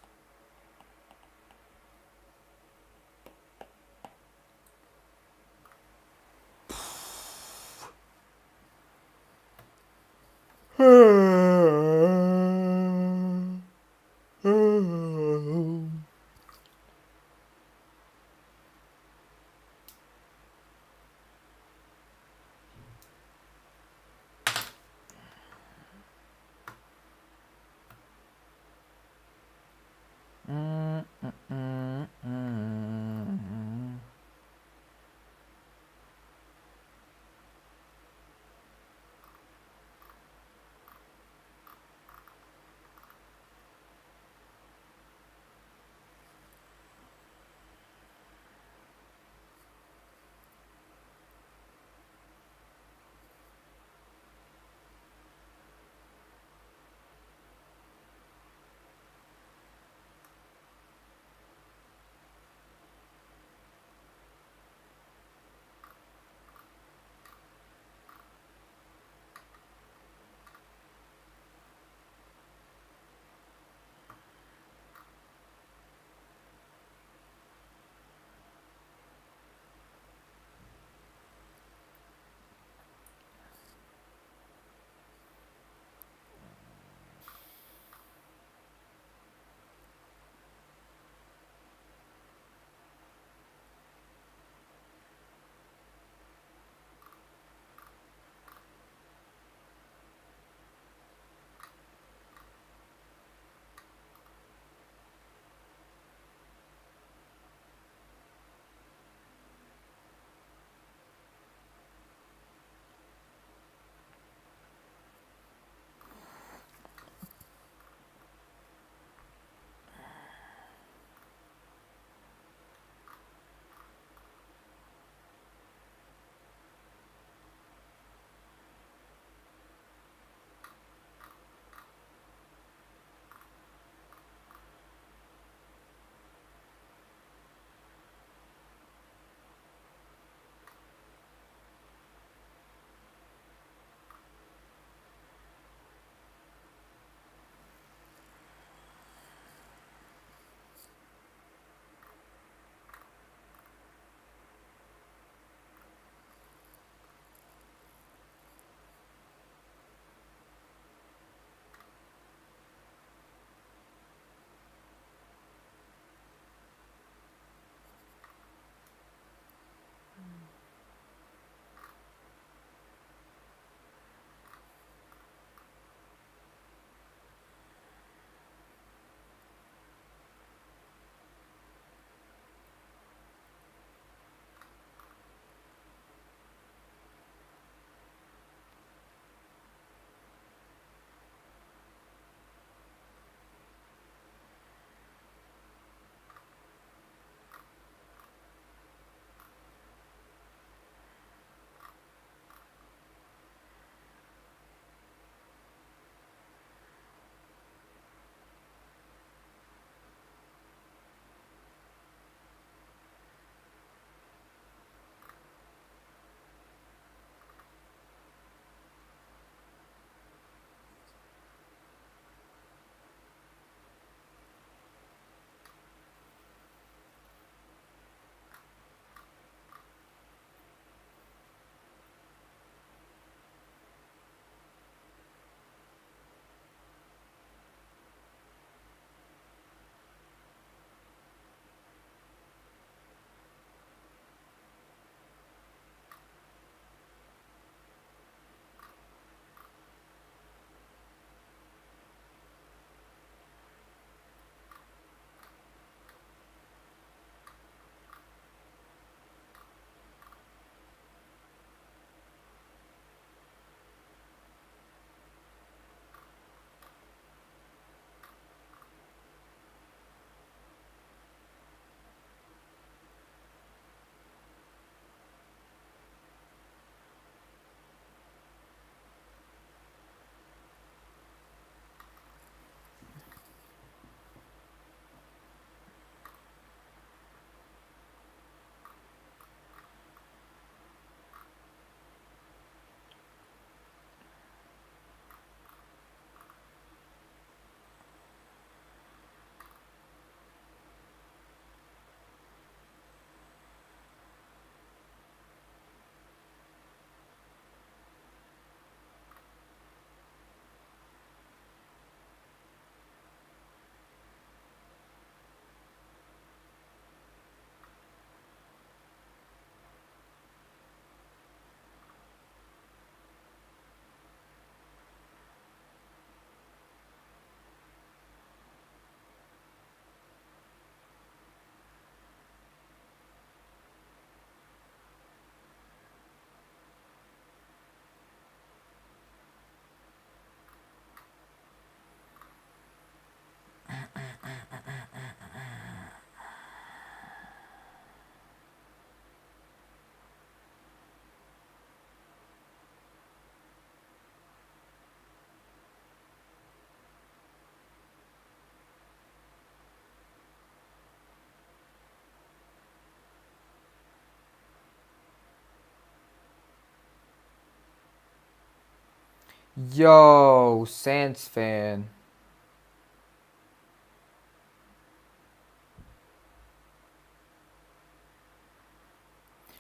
Yo, Sans fan.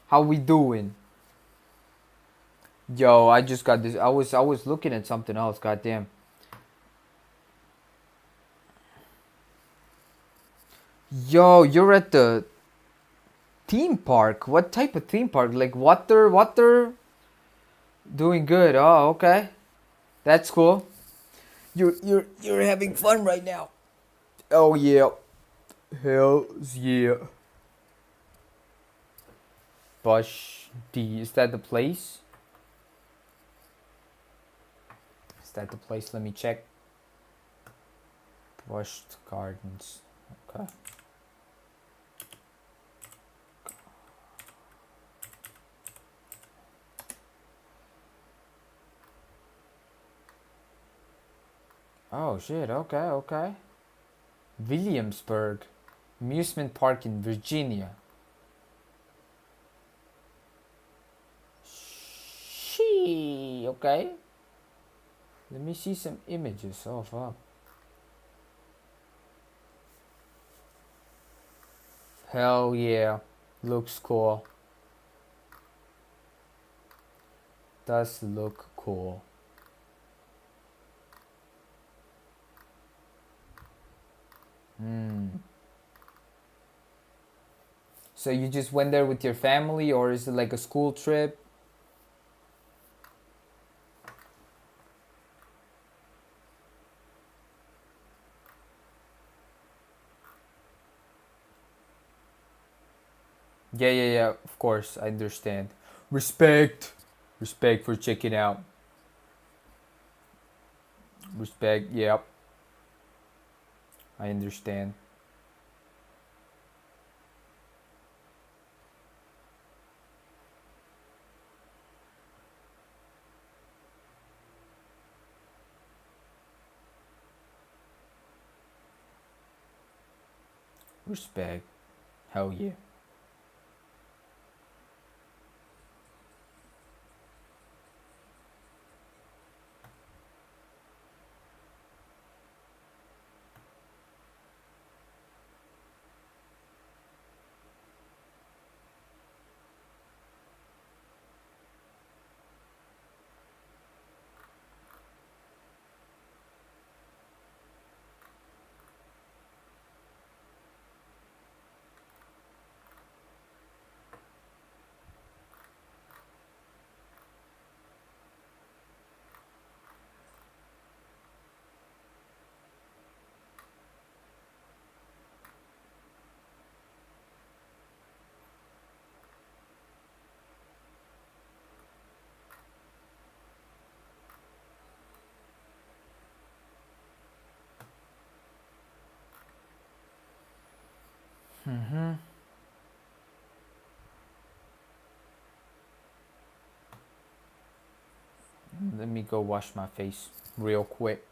How we doing? Yo, I just got this. I was looking at something else. Goddamn. Yo, you're at the theme park. What type of theme park? Like water? Doing good. Oh, okay. That's cool. You're having fun right now. Oh yeah. Hell yeah. Bush D. Is that the place? Is that the place? Let me check. Bush Gardens. Okay. Oh shit. Okay. Okay. Williamsburg Amusement Park in Virginia. She. Okay. Let me see some images. Oh fuck. Hell yeah. Looks cool. Does look cool. Hmm. So you just went there with your family, or is it like a school trip? Yeah, yeah, yeah. Of course, I understand. Respect. Respect for checking out. Respect. Yep. I understand. Respect. Hell yeah. Mm-hmm. Let me go wash my face real quick.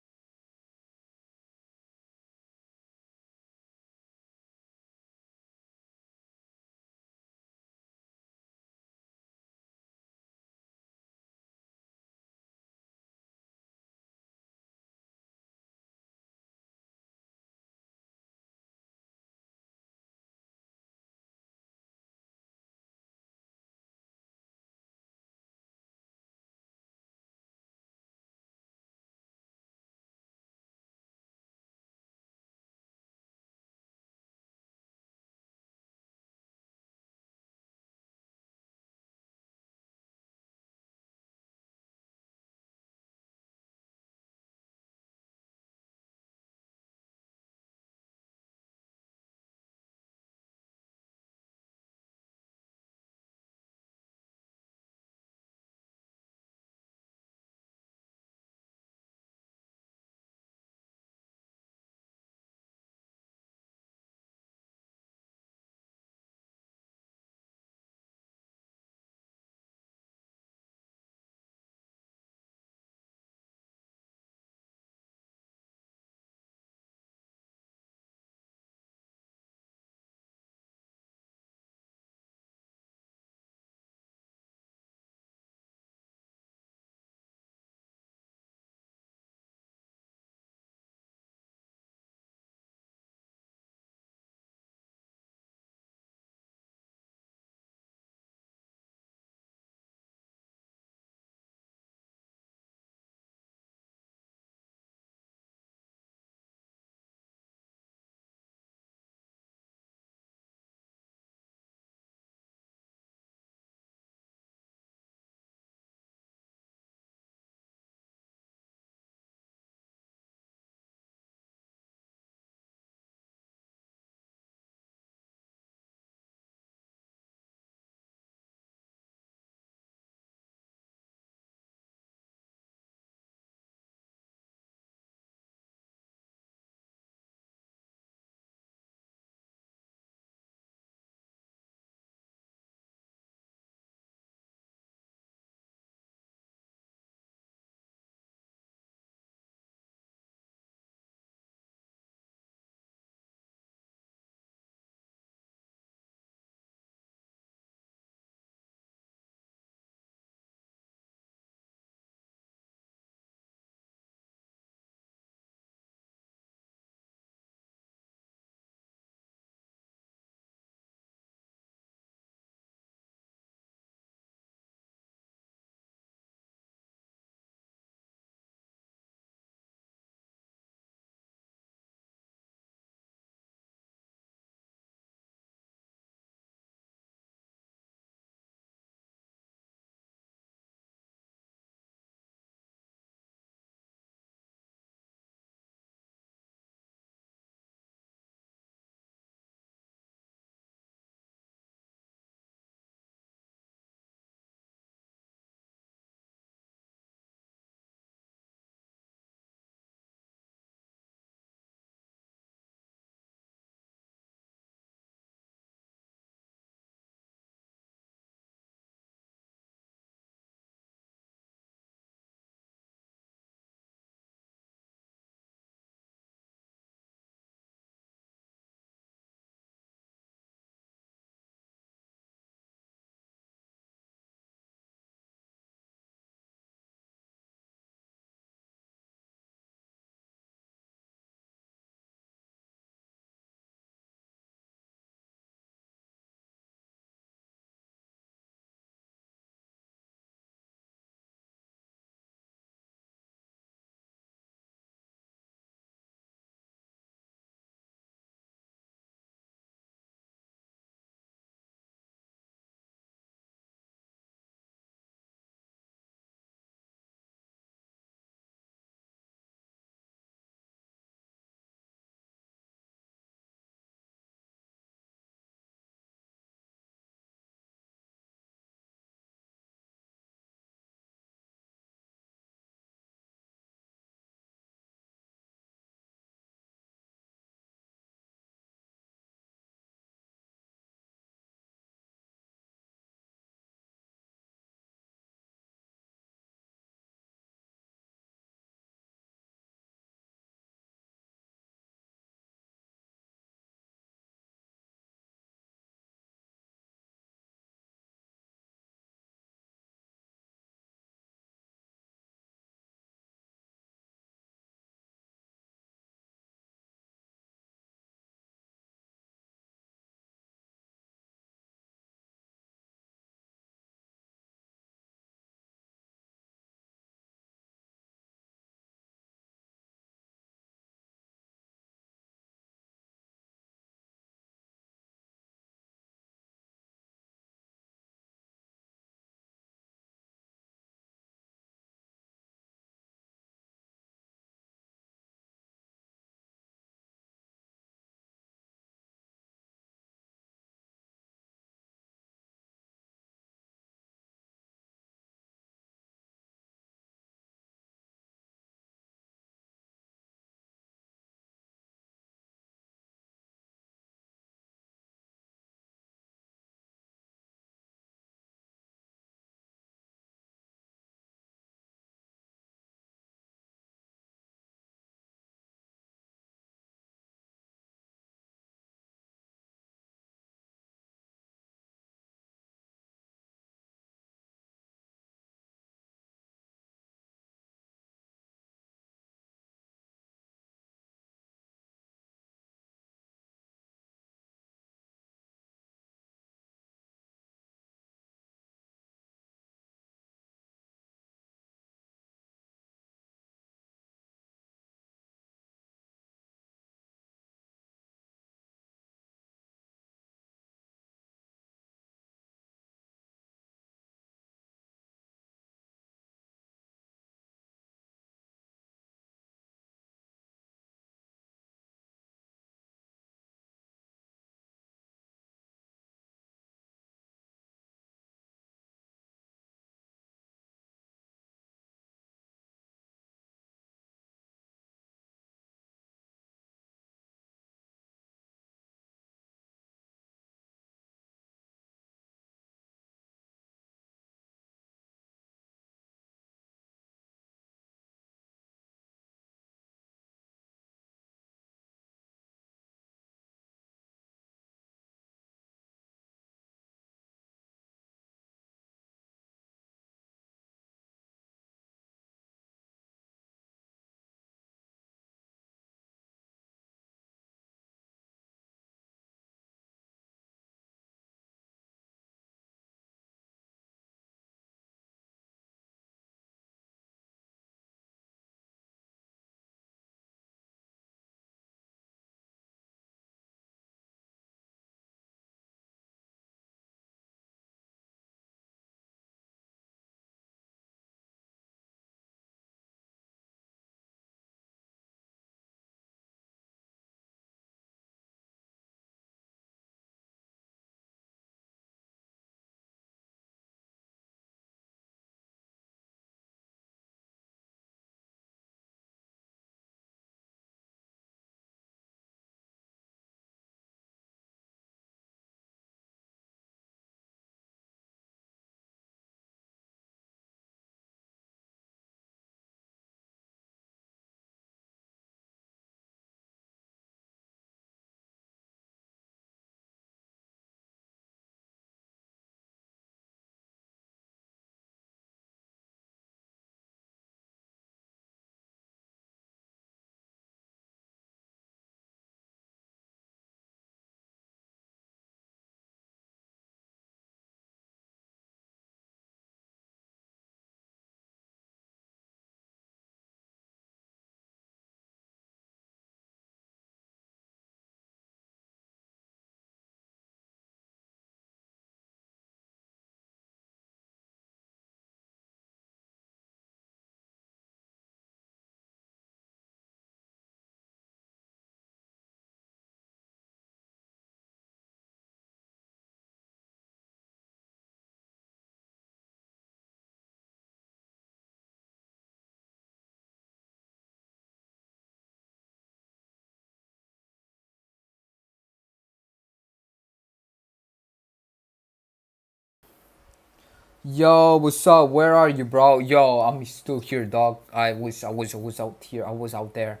Yo, what's up? Where are you, bro? Yo, I'm still here, dog. I was out here. I was out there.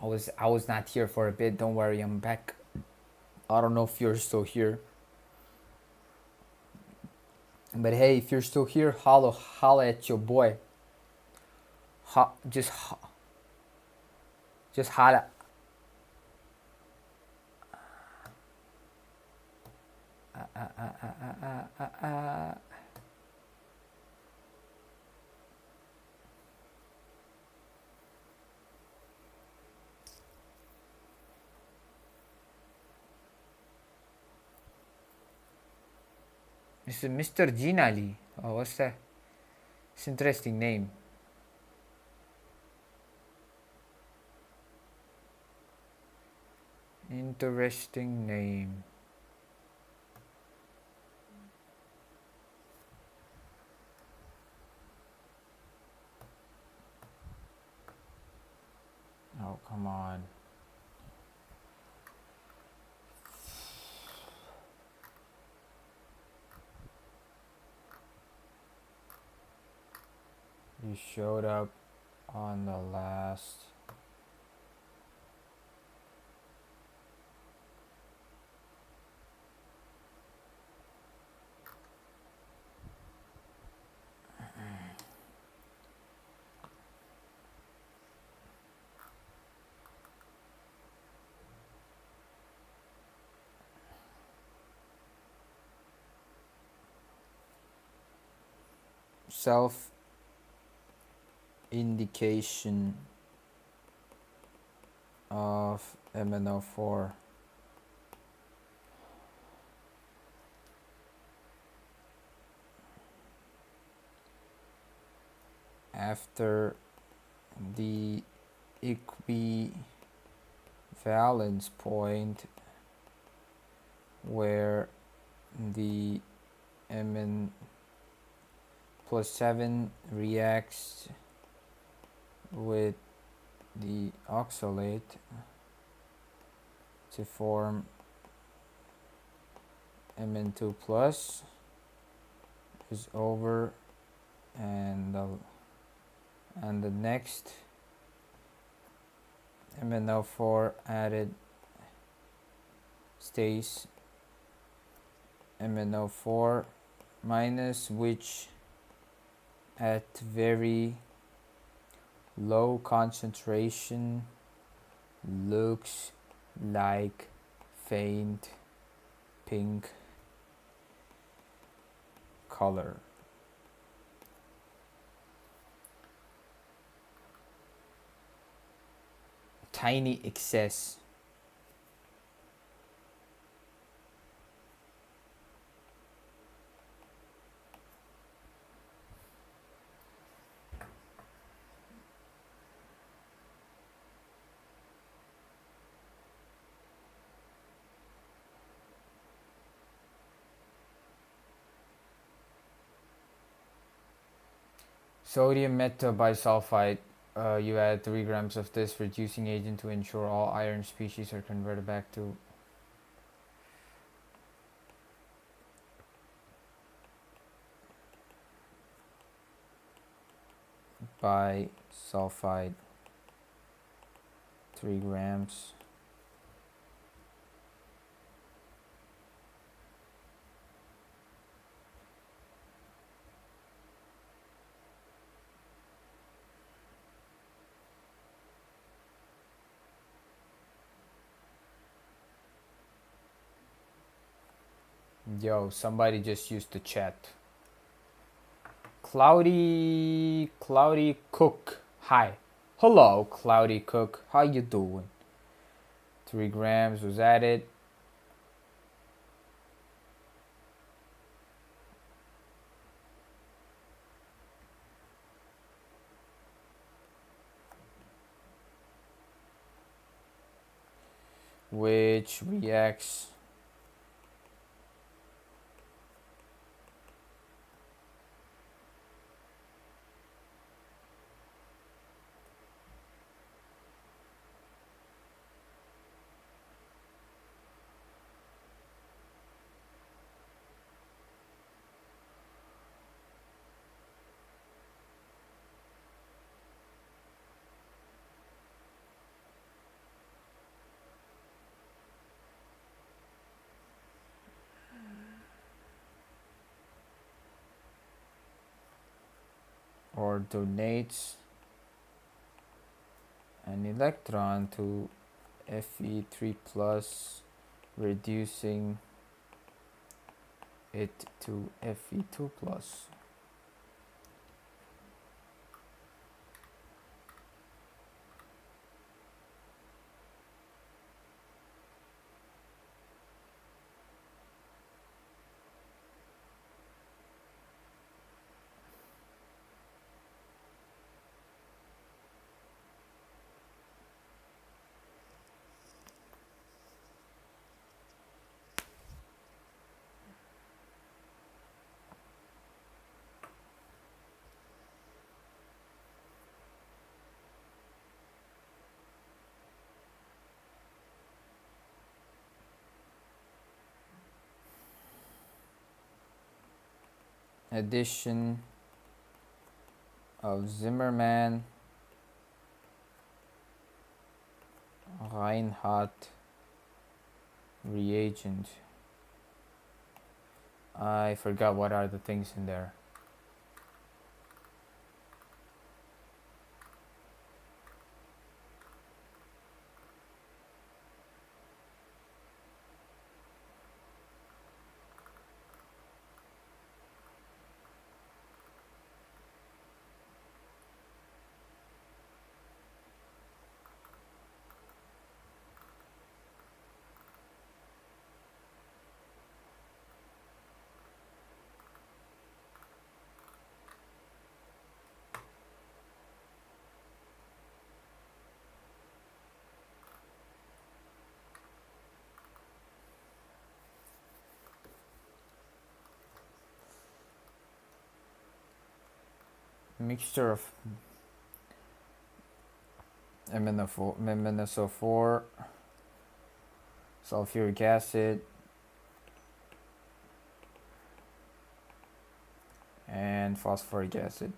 I was not here for a bit. Don't worry, I'm back. I don't know if you're still here, but hey, if you're still here, holla at your boy. Ho- just, ho- just holla. This is Mr. Jinali. Oh, what's that? It's an interesting name. Interesting name. Oh, come on. You showed up on the last. Self indication of MnO4. After the equivalence point where the Mn plus 7 reacts with the oxalate to form Mn2 plus is over, and the next MnO4 added stays MnO4 minus, which at very low concentration looks like faint pink color. Tiny excess. Sodium metabisulfite. You add 3 grams of this reducing agent to ensure all iron species are converted back to bisulfite. 3 grams. Yo, somebody just used the chat. Cloudy Cook. Hi. Hello, Cloudy Cook. How you doing? 3 grams was added. Which reacts or donates an electron to Fe3 plus, reducing it to Fe2 plus. Addition of Zimmermann Reinhardt reagent. I forgot what are the things in there. Mixture of MnSO4, sulfuric acid, and phosphoric acid.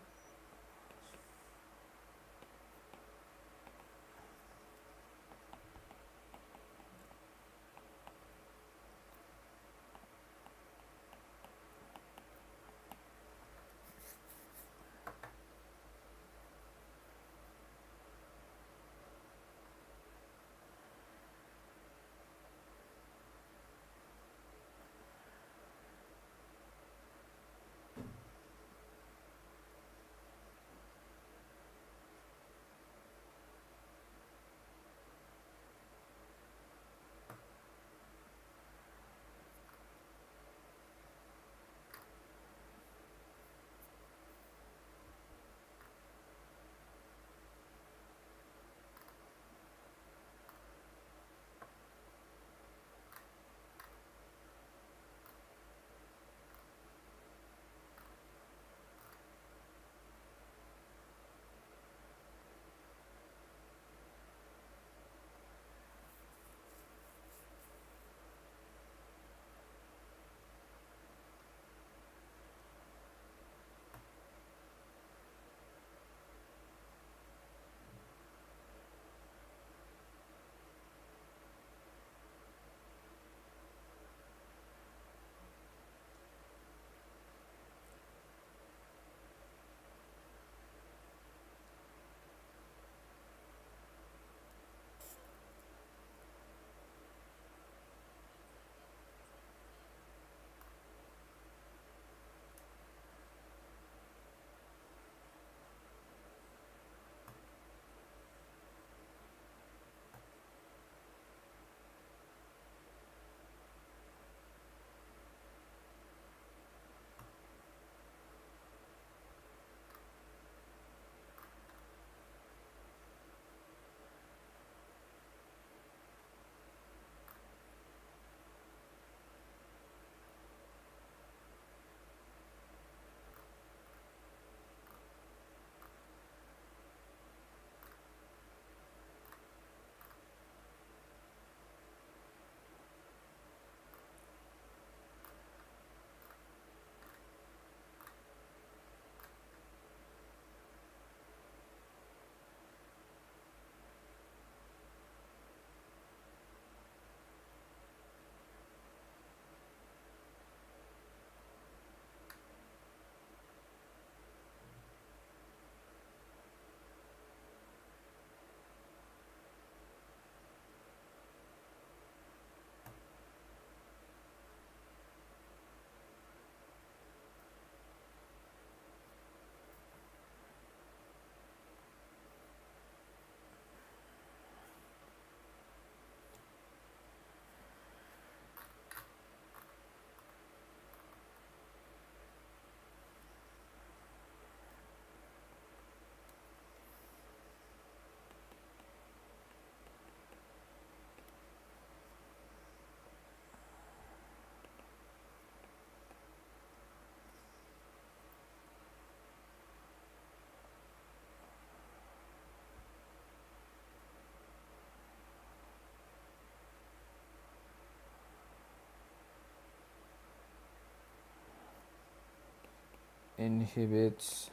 inhibits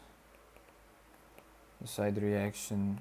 the side reaction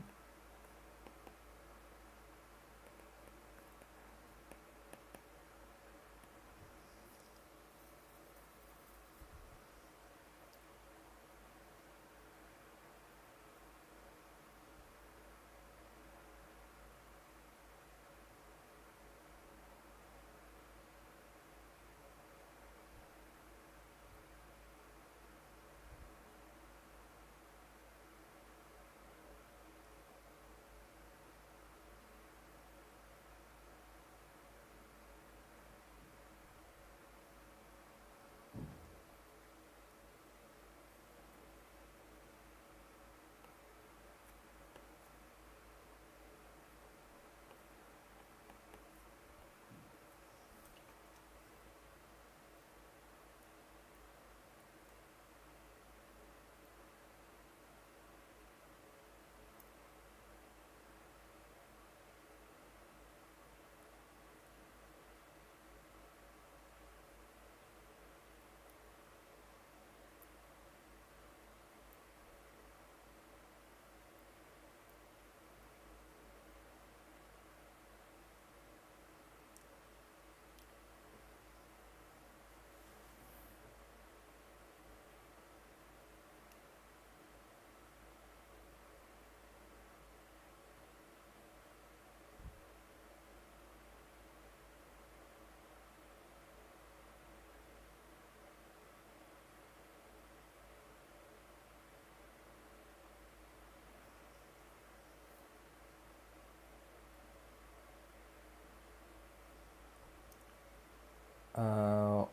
uh,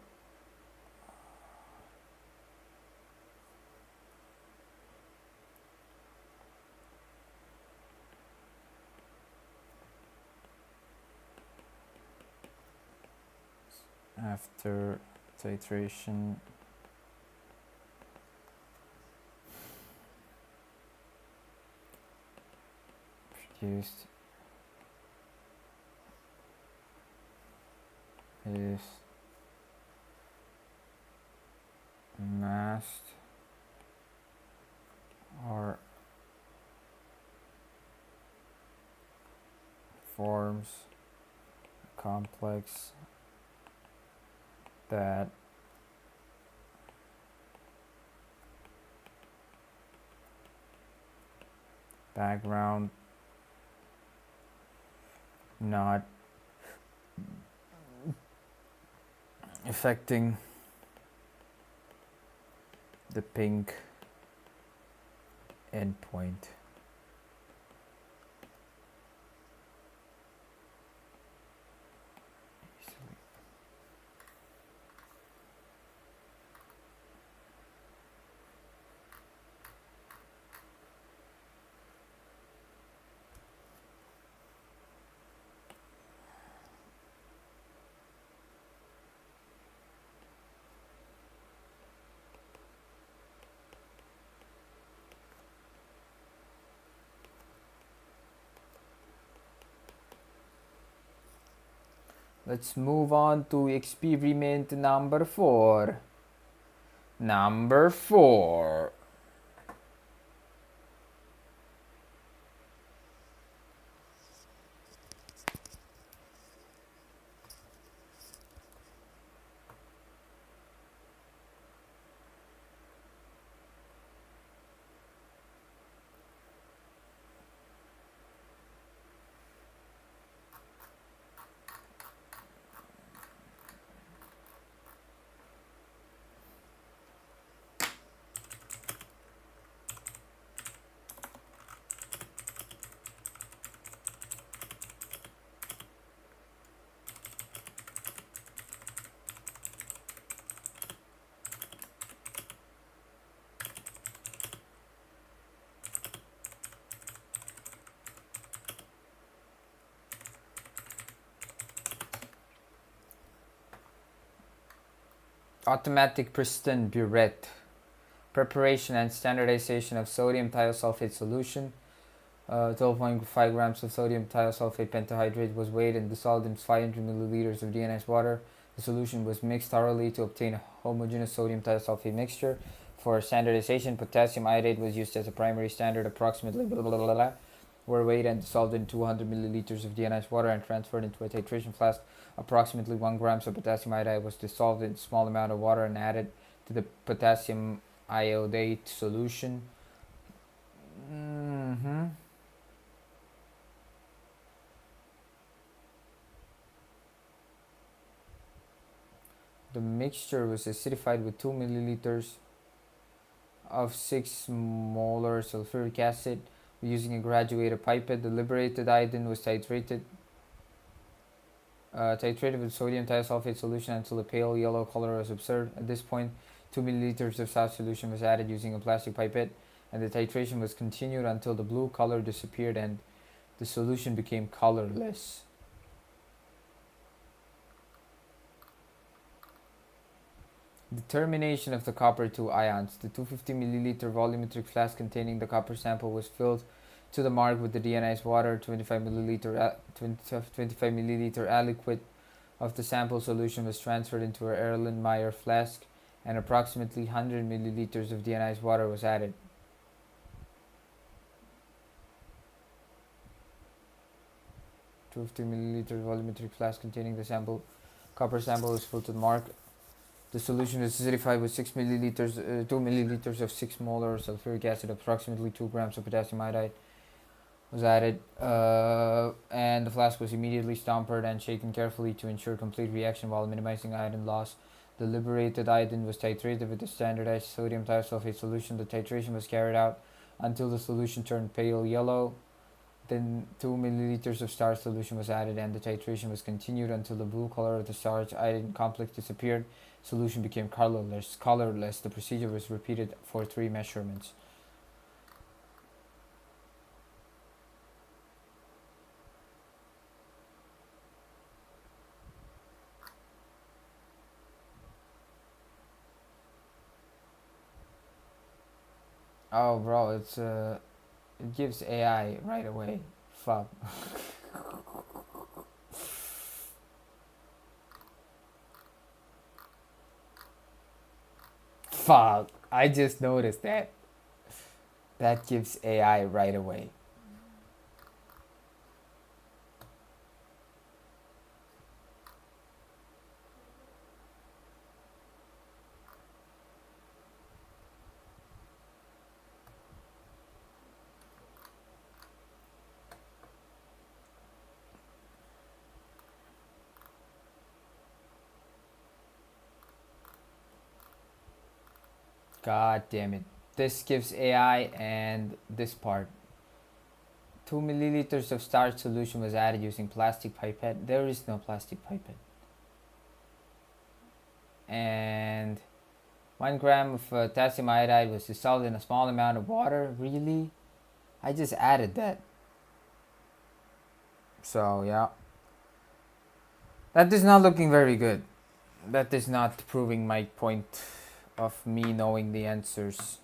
after titration produced is masked or forms a complex that background not affecting the pink endpoint. Let's move on to experiment number 4. Number 4. Automatic Pristin burette. Preparation and standardization of sodium thiosulfate solution. 12.5 grams of sodium thiosulfate pentahydrate was weighed and dissolved in 500 milliliters of deionized water. The solution was mixed thoroughly to obtain a homogeneous sodium thiosulfate mixture. For standardization, potassium iodide was used as a primary standard, approximately blah, blah, blah, blah, were weighed and dissolved in 200 milliliters of deionized water and transferred into a titration flask. Approximately 1 gram of potassium iodide was dissolved in a small amount of water and added to the potassium iodate solution. The mixture was acidified with 2 milliliters of 6 molar sulfuric acid using a graduated pipette. The liberated iodine was titrated with sodium thiosulfate solution until a pale yellow color was observed. At this point, 2 milliliters of soft solution was added using a plastic pipette, and the titration was continued until the blue color disappeared and the solution became colorless. Determination of the copper 2 ions. The 250 milliliter volumetric flask containing the copper sample was filled to the mark with the deionized water. 25 milliliter aliquot of the sample solution was transferred into an Erlenmeyer flask, and approximately 100 milliliters of deionized water was added. (250 milliliter volumetric flask containing the copper sample was filled to the mark. The solution was acidified with 2 milliliters of 6 molar sulfuric acid. Approximately 2 grams of potassium iodide was added, and the flask was immediately stampered and shaken carefully to ensure complete reaction while minimizing iodine loss. The liberated iodine was titrated with the standardized sodium thiosulfate solution. The titration was carried out until the solution turned pale yellow. Then 2 milliliters of starch solution was added, and the titration was continued until the blue color of the starch iodine complex disappeared. Solution became colorless. The procedure was repeated for 3 measurements. Oh, bro, it gives AI right away. Fuck. Fuck. I just noticed that. That gives AI right away. God damn it. This gives AI and this part. 2 milliliters of starch solution was added using plastic pipette. There is no plastic pipette. And 1 gram of potassium iodide was dissolved in a small amount of water. Really? I just added that. So, yeah. That is not looking very good. That is not proving my point of me knowing the answers.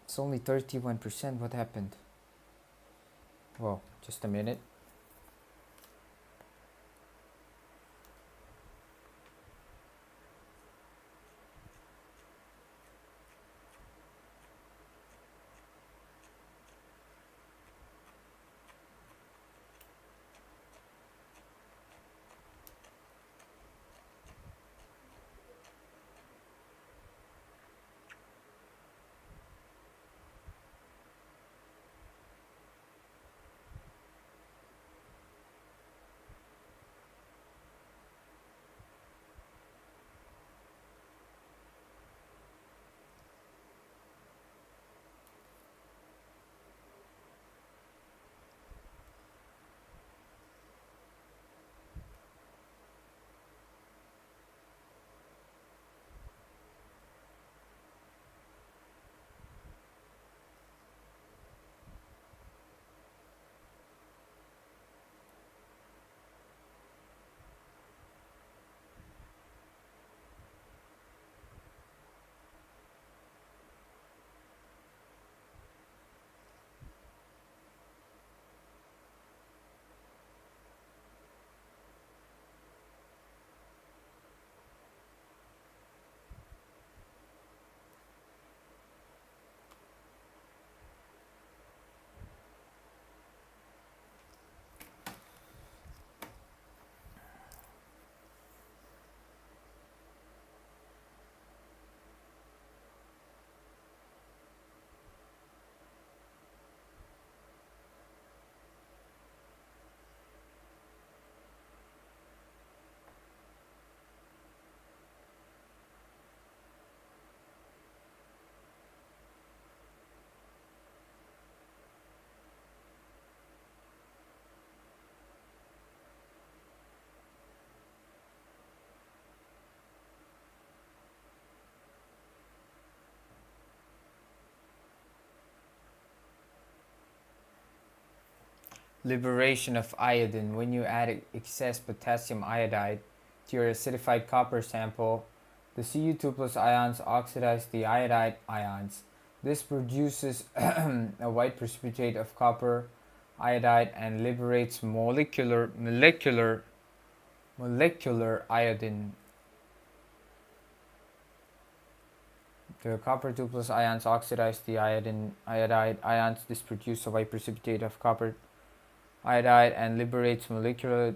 It's only 31%. What happened? Whoa, just a minute. Liberation of iodine. When you add excess potassium iodide to your acidified copper sample, the Cu2 plus ions oxidize the iodide ions. This produces a white precipitate of copper iodide and liberates molecular iodine. The copper 2 plus ions oxidize the iodide ions. This produces a white precipitate of copper iodide and liberates molecular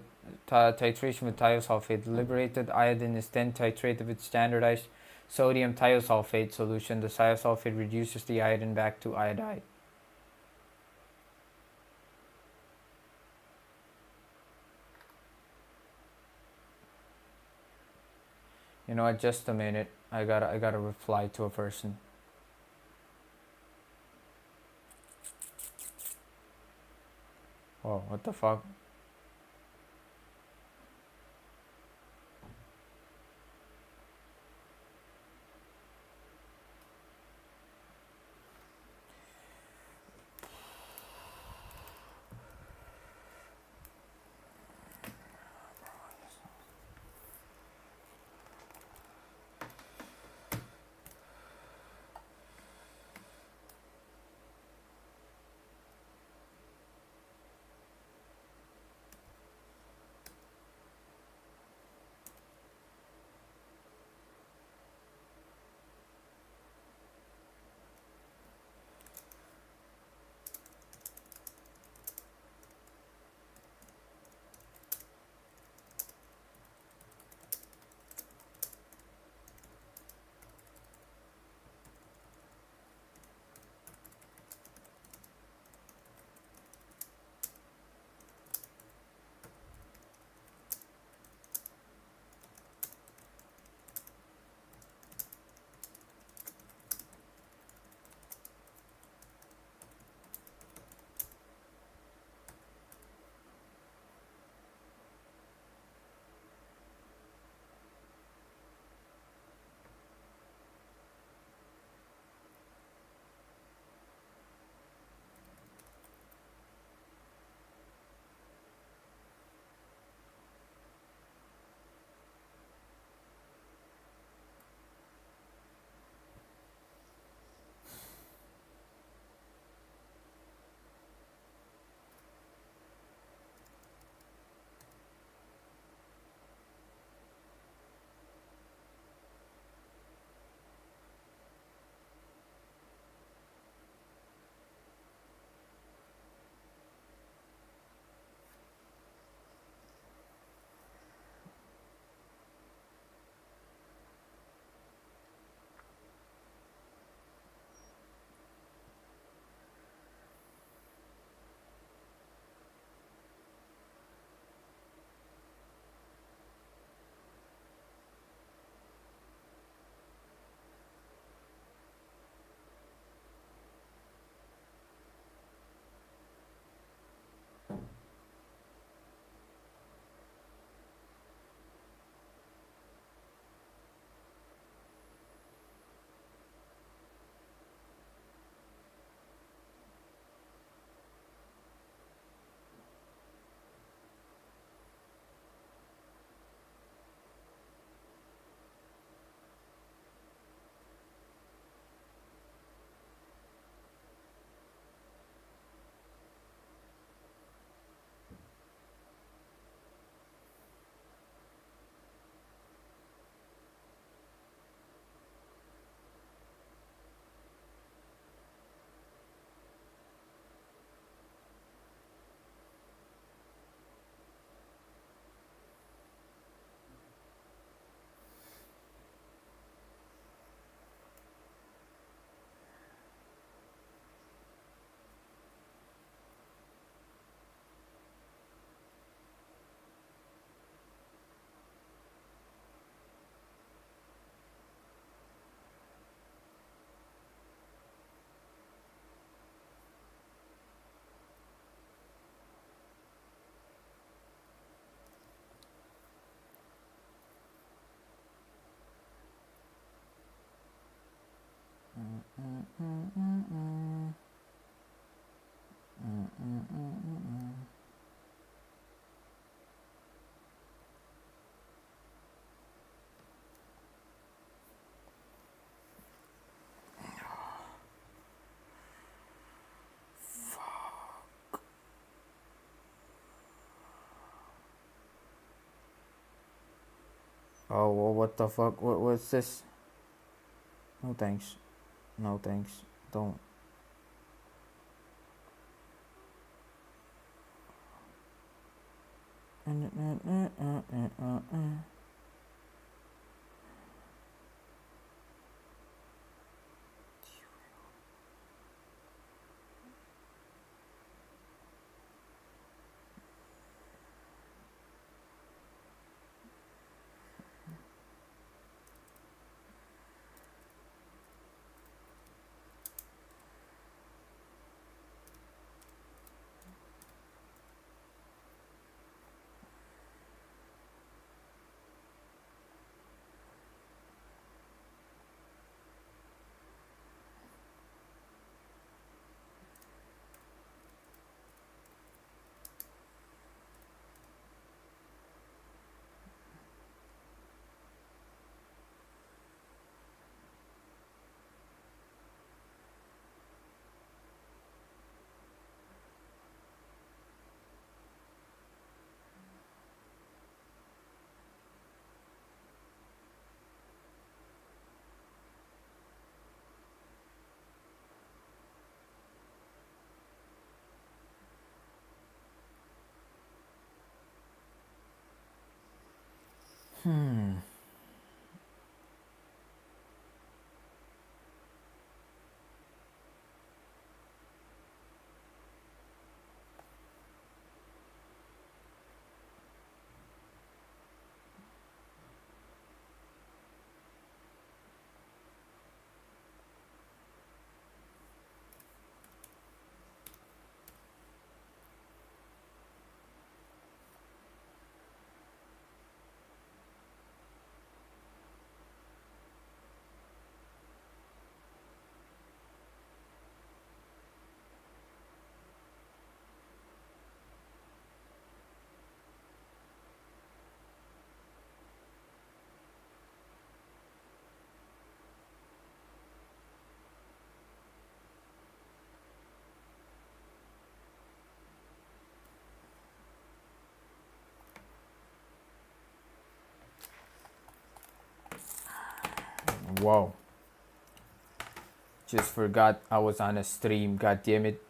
titration with thiosulfate. The liberated iodine is then titrated with standardized sodium thiosulfate solution. The thiosulfate reduces the iodine back to iodide. You know what? Just a minute. I gotta reply to a person. Whoa, what the fuck? Oh, well, what the fuck? What's this? No thanks. No thanks. Don't. Whoa. Just forgot I was on a stream. God damn it.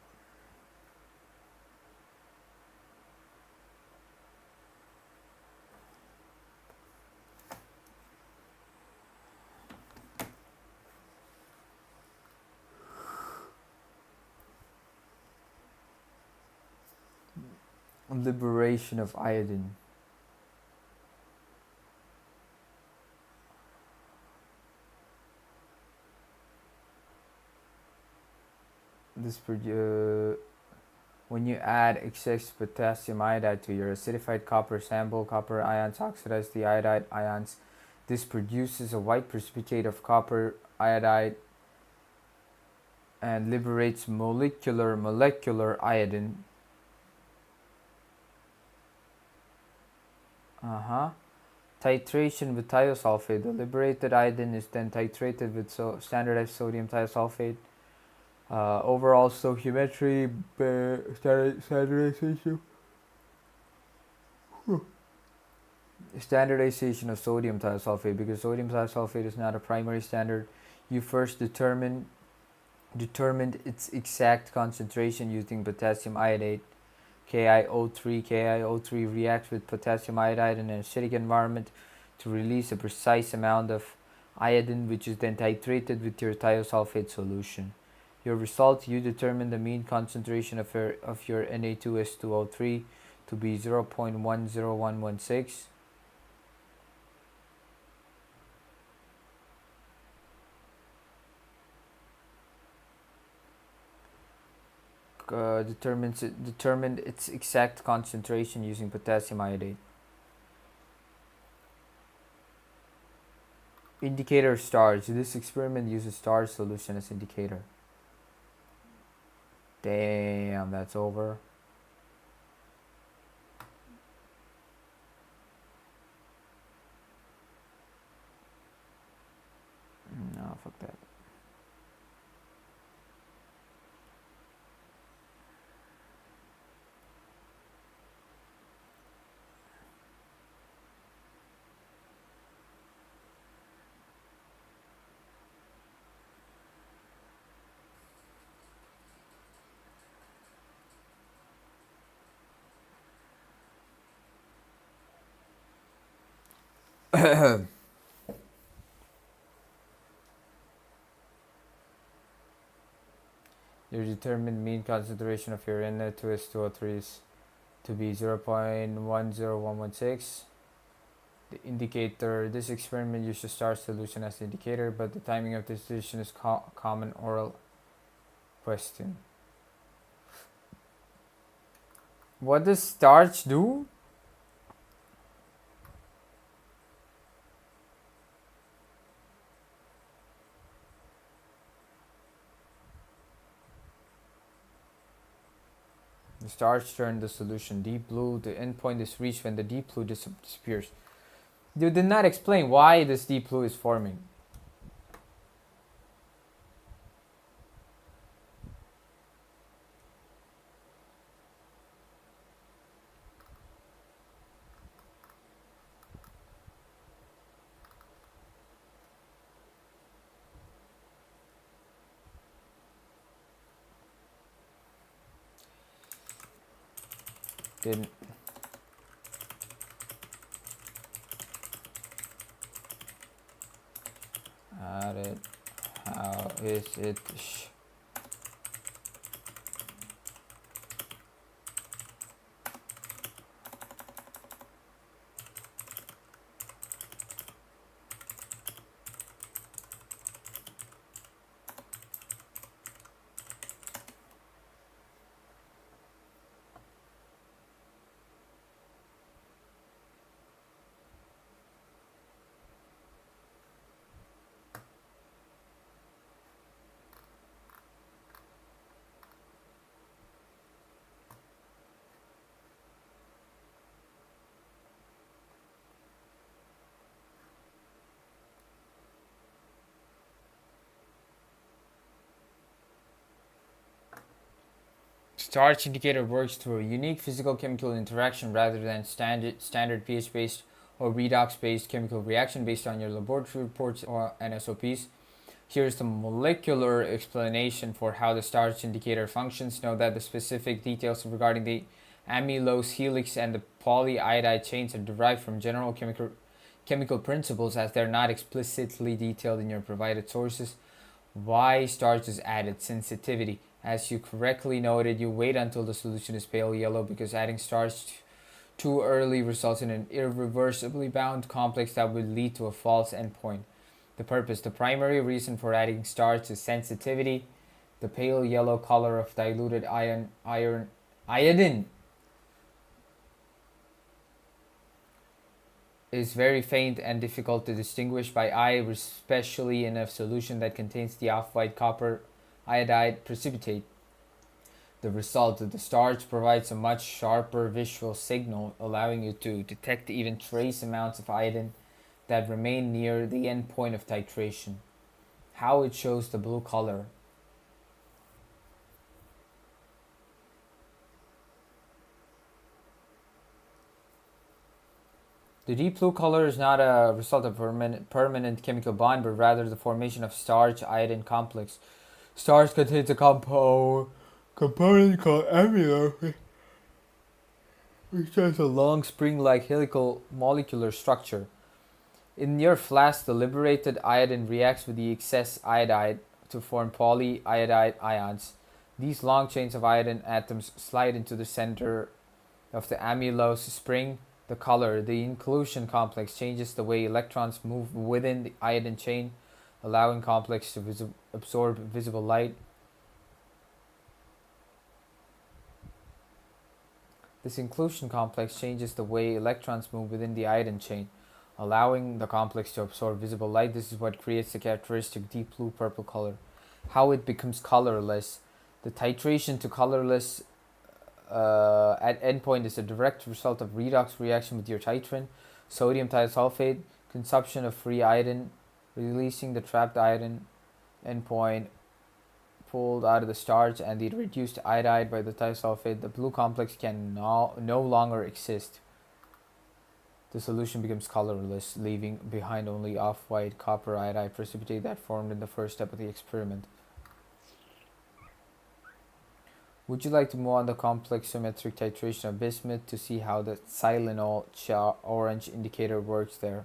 Liberation of iodine. This when you add excess potassium iodide to your acidified copper sample, copper ions oxidize the iodide ions. This produces a white precipitate of copper iodide and liberates molecular iodine. Titration with thiosulfate. The liberated iodine is then titrated with standardized sodium thiosulfate. Overall stoichiometry, standardization of sodium thiosulfate. Because sodium thiosulfate is not a primary standard, you first determined its exact concentration using potassium iodate. KiO3. KiO3 reacts with potassium iodide in an acidic environment to release a precise amount of iodine, which is then titrated with your thiosulfate solution. Your result, you determine the mean concentration of your Na2S2O3 to be 0.10116. Determined its exact concentration using potassium iodate. Indicator stars. This experiment uses star solution as indicator. Damn, that's over. No, fuck that. Your determined mean concentration of your Na2S2O3 is to be 0.10116. The indicator, this experiment uses starch solution as the indicator, but the timing of this solution is common oral question. What does starch do? The starch turns the solution deep blue. The endpoint is reached when the deep blue disappears. You did not explain why this deep blue is forming. Didn't. How is it? Starch indicator works through a unique physical-chemical interaction rather than standard pH-based or redox-based chemical reaction based on your laboratory reports or NSOPs. Here's the molecular explanation for how the starch indicator functions. Note that the specific details regarding the amylose helix and the polyiodide chains are derived from general chemical principles as they're not explicitly detailed in your provided sources. Why starch is added? Sensitivity. As you correctly noted, you wait until the solution is pale yellow because adding starch too early results in an irreversibly bound complex that would lead to a false endpoint. The purpose. The primary reason for adding starch is sensitivity. The pale yellow color of diluted iodine is very faint and difficult to distinguish by eye, especially in a solution that contains the off-white copper iodide precipitate. The result of the starch provides a much sharper visual signal, allowing you to detect even trace amounts of iodine that remain near the end point of titration. How it shows the blue color. The deep blue color is not a result of permanent chemical bond, but rather the formation of starch-iodine complex. Starch contains a component called amylose, which has a long spring-like helical molecular structure. In your flask, the liberated iodine reacts with the excess iodide to form polyiodide ions. These long chains of iodine atoms slide into the center of the amylose spring. The color, the inclusion complex, changes the way electrons move within the iodine chain, allowing complex to absorb visible light. This inclusion complex changes the way electrons move within the iodine chain, allowing the complex to absorb visible light. This is what creates the characteristic deep blue purple color. How it becomes colorless. The titration to colorless at endpoint is a direct result of redox reaction with your titrant, sodium thiosulfate, consumption of free iodine, releasing the trapped iodine, endpoint pulled out of the starch, and the reduced iodide by the thiosulfate. The blue complex can no longer exist. The solution becomes colorless, leaving behind only off-white copper iodide precipitate that formed in the first step of the experiment. Would you like to move on the complex symmetric titration of bismuth to see how the Tylenol orange indicator works there?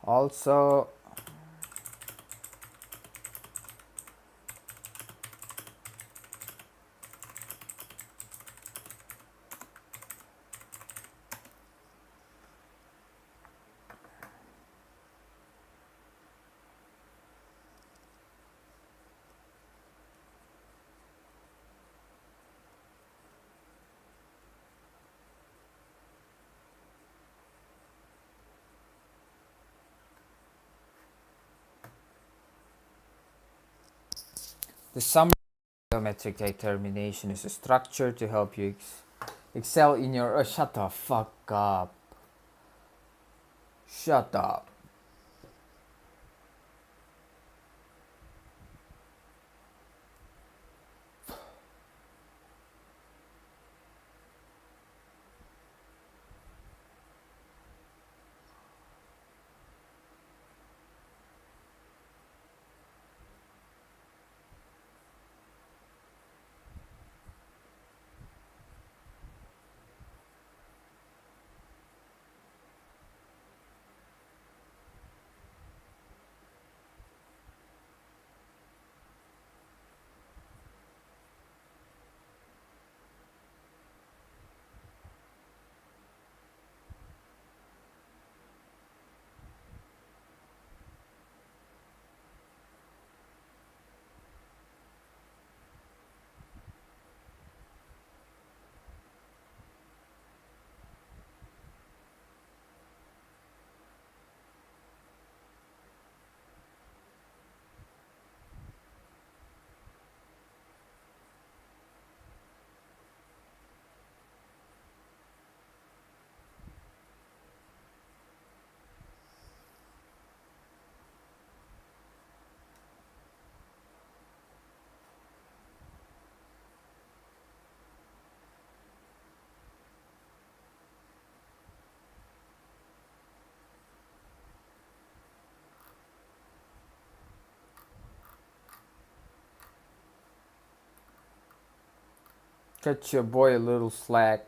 Also, the summary geometric determination is a structure to help you excel in your. Shut the fuck up. Shut up. Cut your boy a little slack.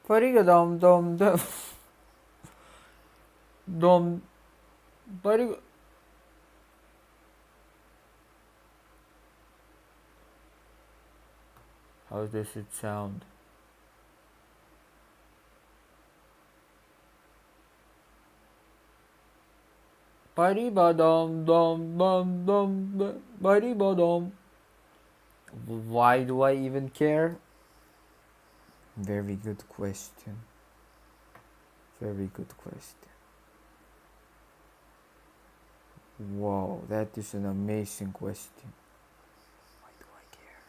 Pariga dum dum dum dum pariga. How does it sound? Pariba dum dum dum dum pariba dum. Why do I even care? Very good question. Very good question. Wow, that is an amazing question. Why do I care?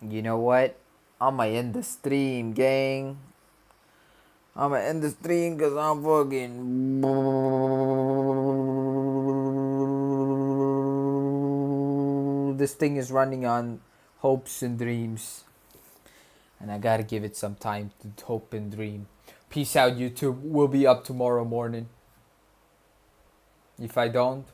You know what? I'ma end the stream, gang. I'ma end the stream because I'm fucking. This thing is running on hopes and dreams. And I gotta give it some time to hope and dream. Peace out, YouTube. We'll be up tomorrow morning. If I don't,